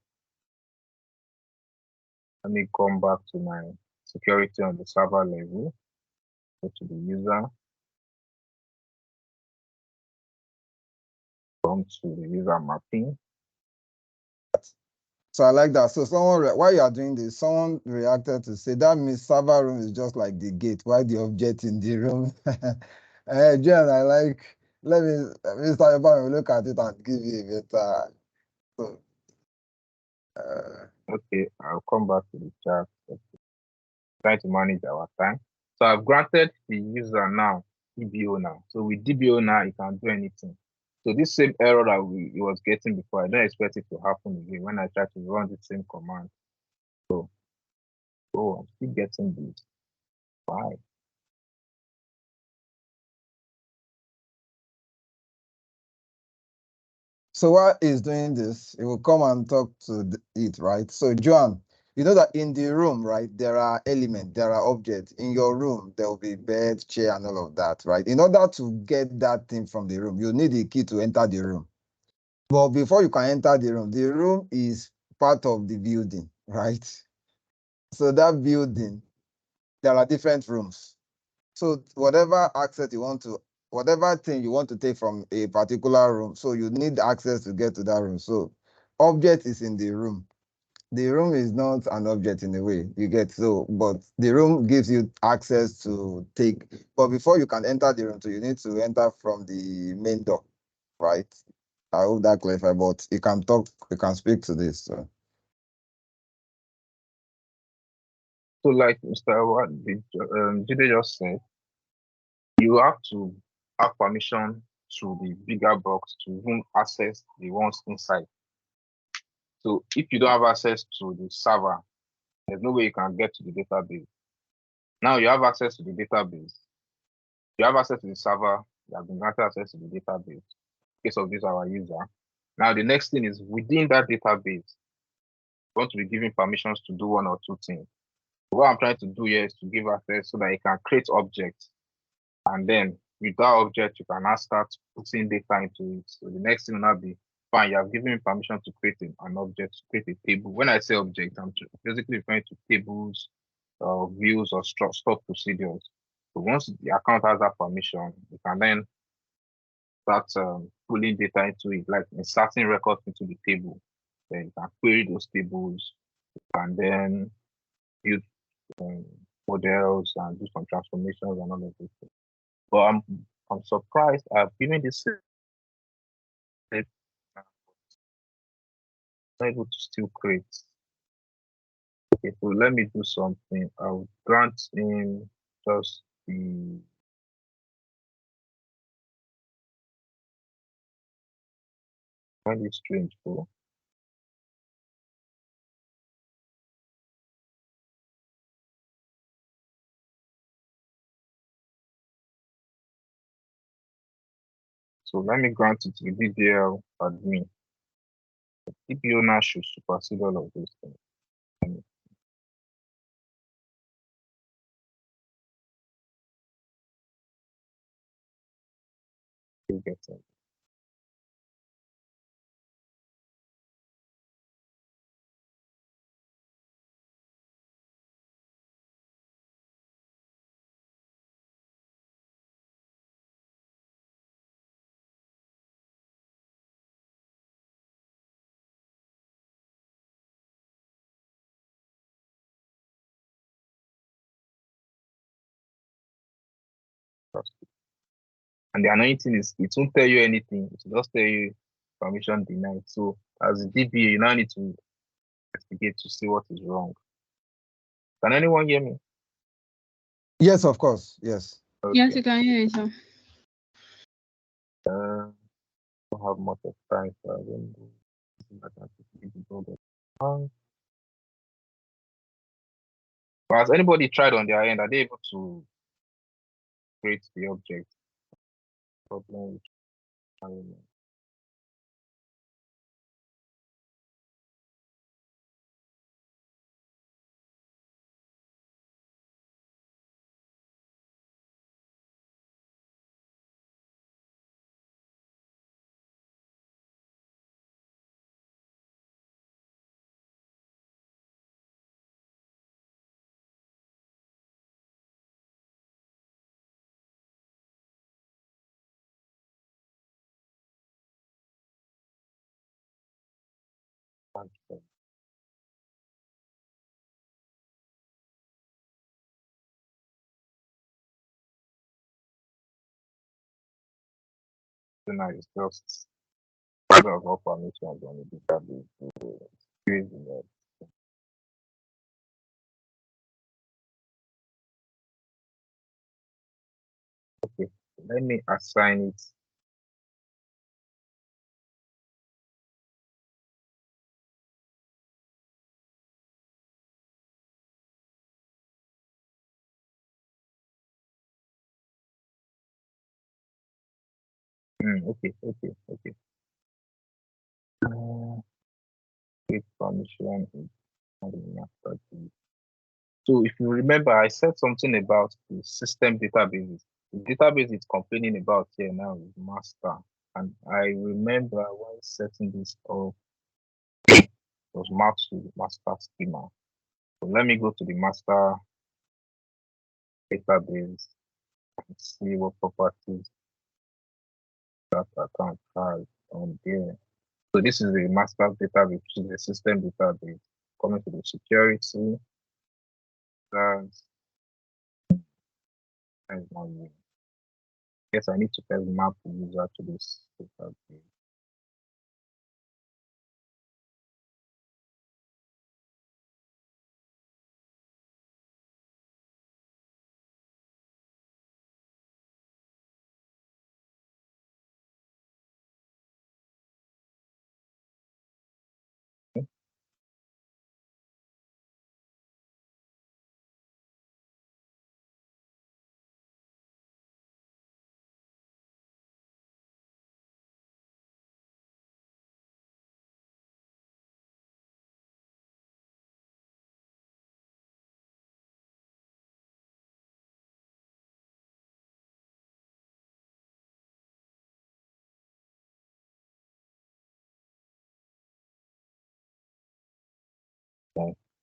Let me come back to my security on the server level. Go to the user. Come to the user mapping. So I like that. So while you are doing this, someone reacted to say that means server room is just like the gate. Why the object in the room? Jen, I like. Let me, Mr. Ibrahim, look at it and give you a better. So, okay, I'll come back to the chat. Okay. Trying to manage our time. So I've granted the user now DBO now. So with DBO now, you can do anything. So this same error that he was getting before, I don't expect it to happen again when I try to run the same command. So, I'm still getting this. Why? So while he's doing this, he will come and talk to it, right? So Joan, you know that in the room, right, there are elements, there are objects. In your room, there will be bed, chair, and all of that, right? In order to get that thing from the room, you need a key to enter the room. But before you can enter the room is part of the building, right? So that building, there are different rooms. So whatever access you want to, whatever thing you want to take from a particular room, so you need access to get to that room. So object is in the room. The room is not an object in a way, you get, so, but the room gives you access to take, but before you can enter the room, so you need to enter from the main door, right? I hope that clarifies, but you can speak to this. So. So like Mr. What Jide just said, you have to have permission to the bigger box to even access the ones inside. So if you don't have access to the server, there's no way you can get to the database. Now you have access to the database. You have access to the server. You have been granted access to the database. In case of this, our user. Now the next thing is within that database, you want to be given permissions to do one or two things. What I'm trying to do here is to give access so that you can create objects. And then with that object, you can now start putting data into it. So the next thing will not be, fine, you have given me permission to create an object, to create a table. When I say object, I'm basically referring to tables, views, or stored procedures. So once the account has that permission, you can then start pulling data into it, like inserting records into the table. Then you can query those tables, and then build models and do some transformations and all of those things. But I'm surprised I've given this not able to still create. Okay, so let me do something. I'll grant him just the really strange for so let me grant it to the DBL admin. The DB owner should supersede all of those things. Let me still get it. And the annoying thing is it won't tell you anything. It will just tell you permission denied. So as a DBA, you now need to investigate to see what is wrong. Can anyone hear me? Yes, of course. Yes. Okay. Yes, you can hear you, sir. Don't have much of time, so I don't do that. I can quickly go back. But has anybody tried on their end? Are they able to create the object? Problem with environment. So now it's just part of all permissions on the database to create the okay. Let me assign it. Okay. Create permission is not in master key. So if you remember, I said something about the system databases. The database it's complaining about here now is master. And I remember when setting this up, it was mapped to the master schema. So let me go to the master database and see what properties that account has on there. So this is the master database, which is the system database. Coming to the security, that's not me. Yes, I need to first map the user to this database.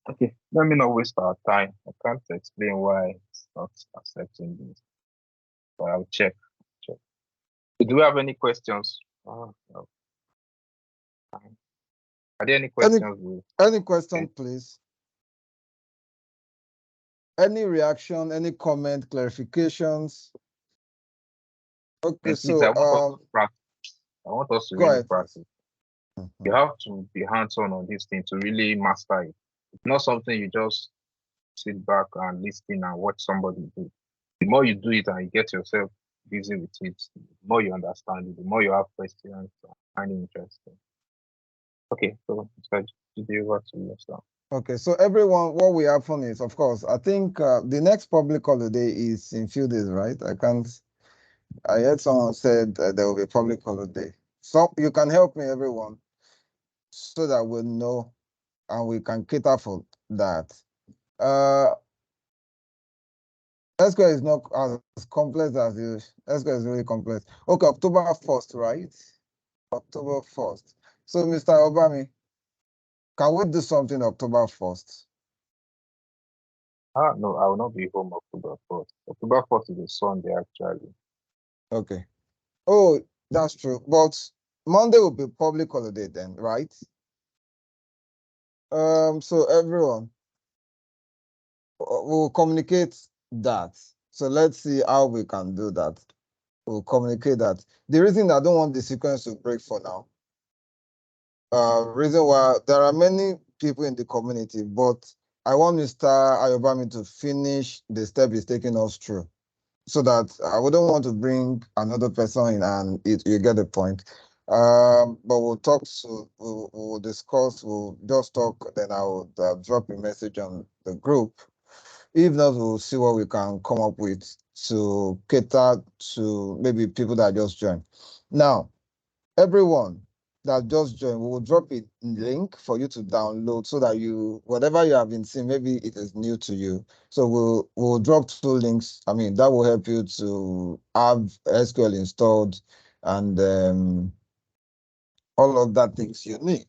Okay, let me not waste our time. I can't explain why it's not accepting this, but I'll check. Check. Do we have any questions? No. Are there any questions? Any question, please? Any reaction, any comment, clarifications? Okay, And please, I so want us to practice. I want us to go really ahead, please. practice. You have to be hands-on on this thing to really master it. It's not something you just sit back and listen and watch somebody do. The more you do it and you get yourself busy with it, the more you understand it, the more you have questions and find it interesting. Okay, so Mr. Jide, over to you, sir. Okay, so everyone, what we have fun is, of course, I think the next public holiday is in few days, right? I heard someone said there will be a public holiday. So you can help me, everyone, so that we know and we can cater for that. SQL is not as complex as you. SQL is really complex. Okay, October 1st, right? October 1st. So, Mr. Obami, can we do something October 1st? No, I will not be home October 1st. October 1st is a Sunday, actually. Okay. Oh, that's true. But Monday will be public holiday then, right? So everyone, we'll communicate that. So let's see how we can do that. We'll communicate that. The reason I don't want the sequence to break for now, reason why there are many people in the community, but I want Mr. Ayobami to finish the step he's taking us through, so that I wouldn't want to bring another person in, and you get the point. But we'll talk to, we'll discuss, we'll just talk, then I'll drop a message on the group. If not, we'll see what we can come up with to cater to maybe people that just joined. Now, everyone that just joined, we will drop a link for you to download so that whatever you have been seeing, maybe it is new to you. So we'll drop 2 links. I mean, that will help you to have SQL installed and all of that things you need.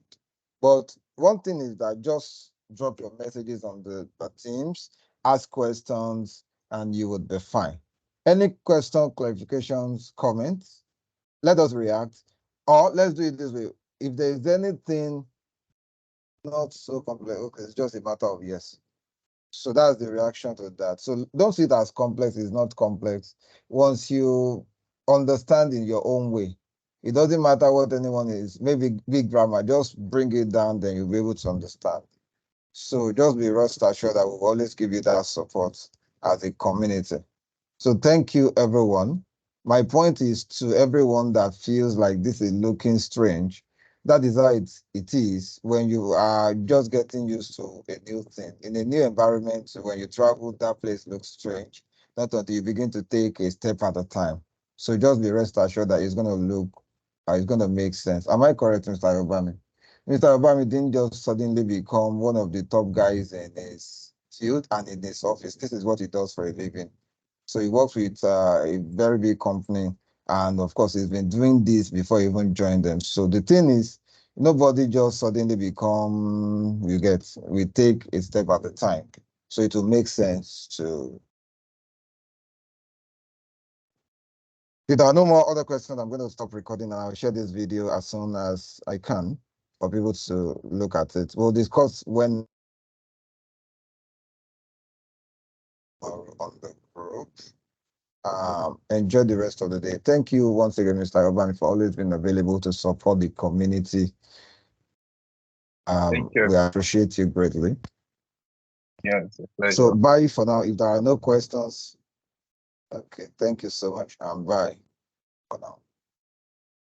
But one thing is that just drop your messages on the Teams, ask questions, and you would be fine. Any question, clarifications, comments? Let us react. Or let's do it this way. If there is anything not so complex, okay, it's just a matter of yes. So that's the reaction to that. So don't see it as complex, it's not complex. Once you understand in your own way, it doesn't matter what anyone is, maybe big grammar, just bring it down, then you'll be able to understand. So just be rest assured that we'll always give you that support as a community. So thank you, everyone. My point is to everyone that feels like this is looking strange. That is how it is when you are just getting used to a new thing. In a new environment, when you travel, that place looks strange. Not until you begin to take a step at a time. So just be rest assured that it's going to it's going to make sense. Am I correct, Mr. Obami? Mr. Obami didn't just suddenly become one of the top guys in his field and in his office. This is what he does for a living. So he works with a very big company, and of course, he's been doing this before he even joined them. So the thing is, nobody just suddenly become. We take a step at a time. So it will make sense to. If there are no more other questions, I'm going to stop recording and I'll share this video as soon as I can for people to look at it. We'll discuss when on the group. Enjoy the rest of the day. Thank you once again, Mr. Obami, for always being available to support the community. Thank you. We appreciate you greatly. Yeah, it's a pleasure. So bye for now. If there are no questions, okay, thank you so much, and bye for now.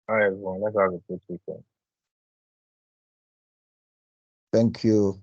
Hi, everyone. Let's have a good weekend. Thank you.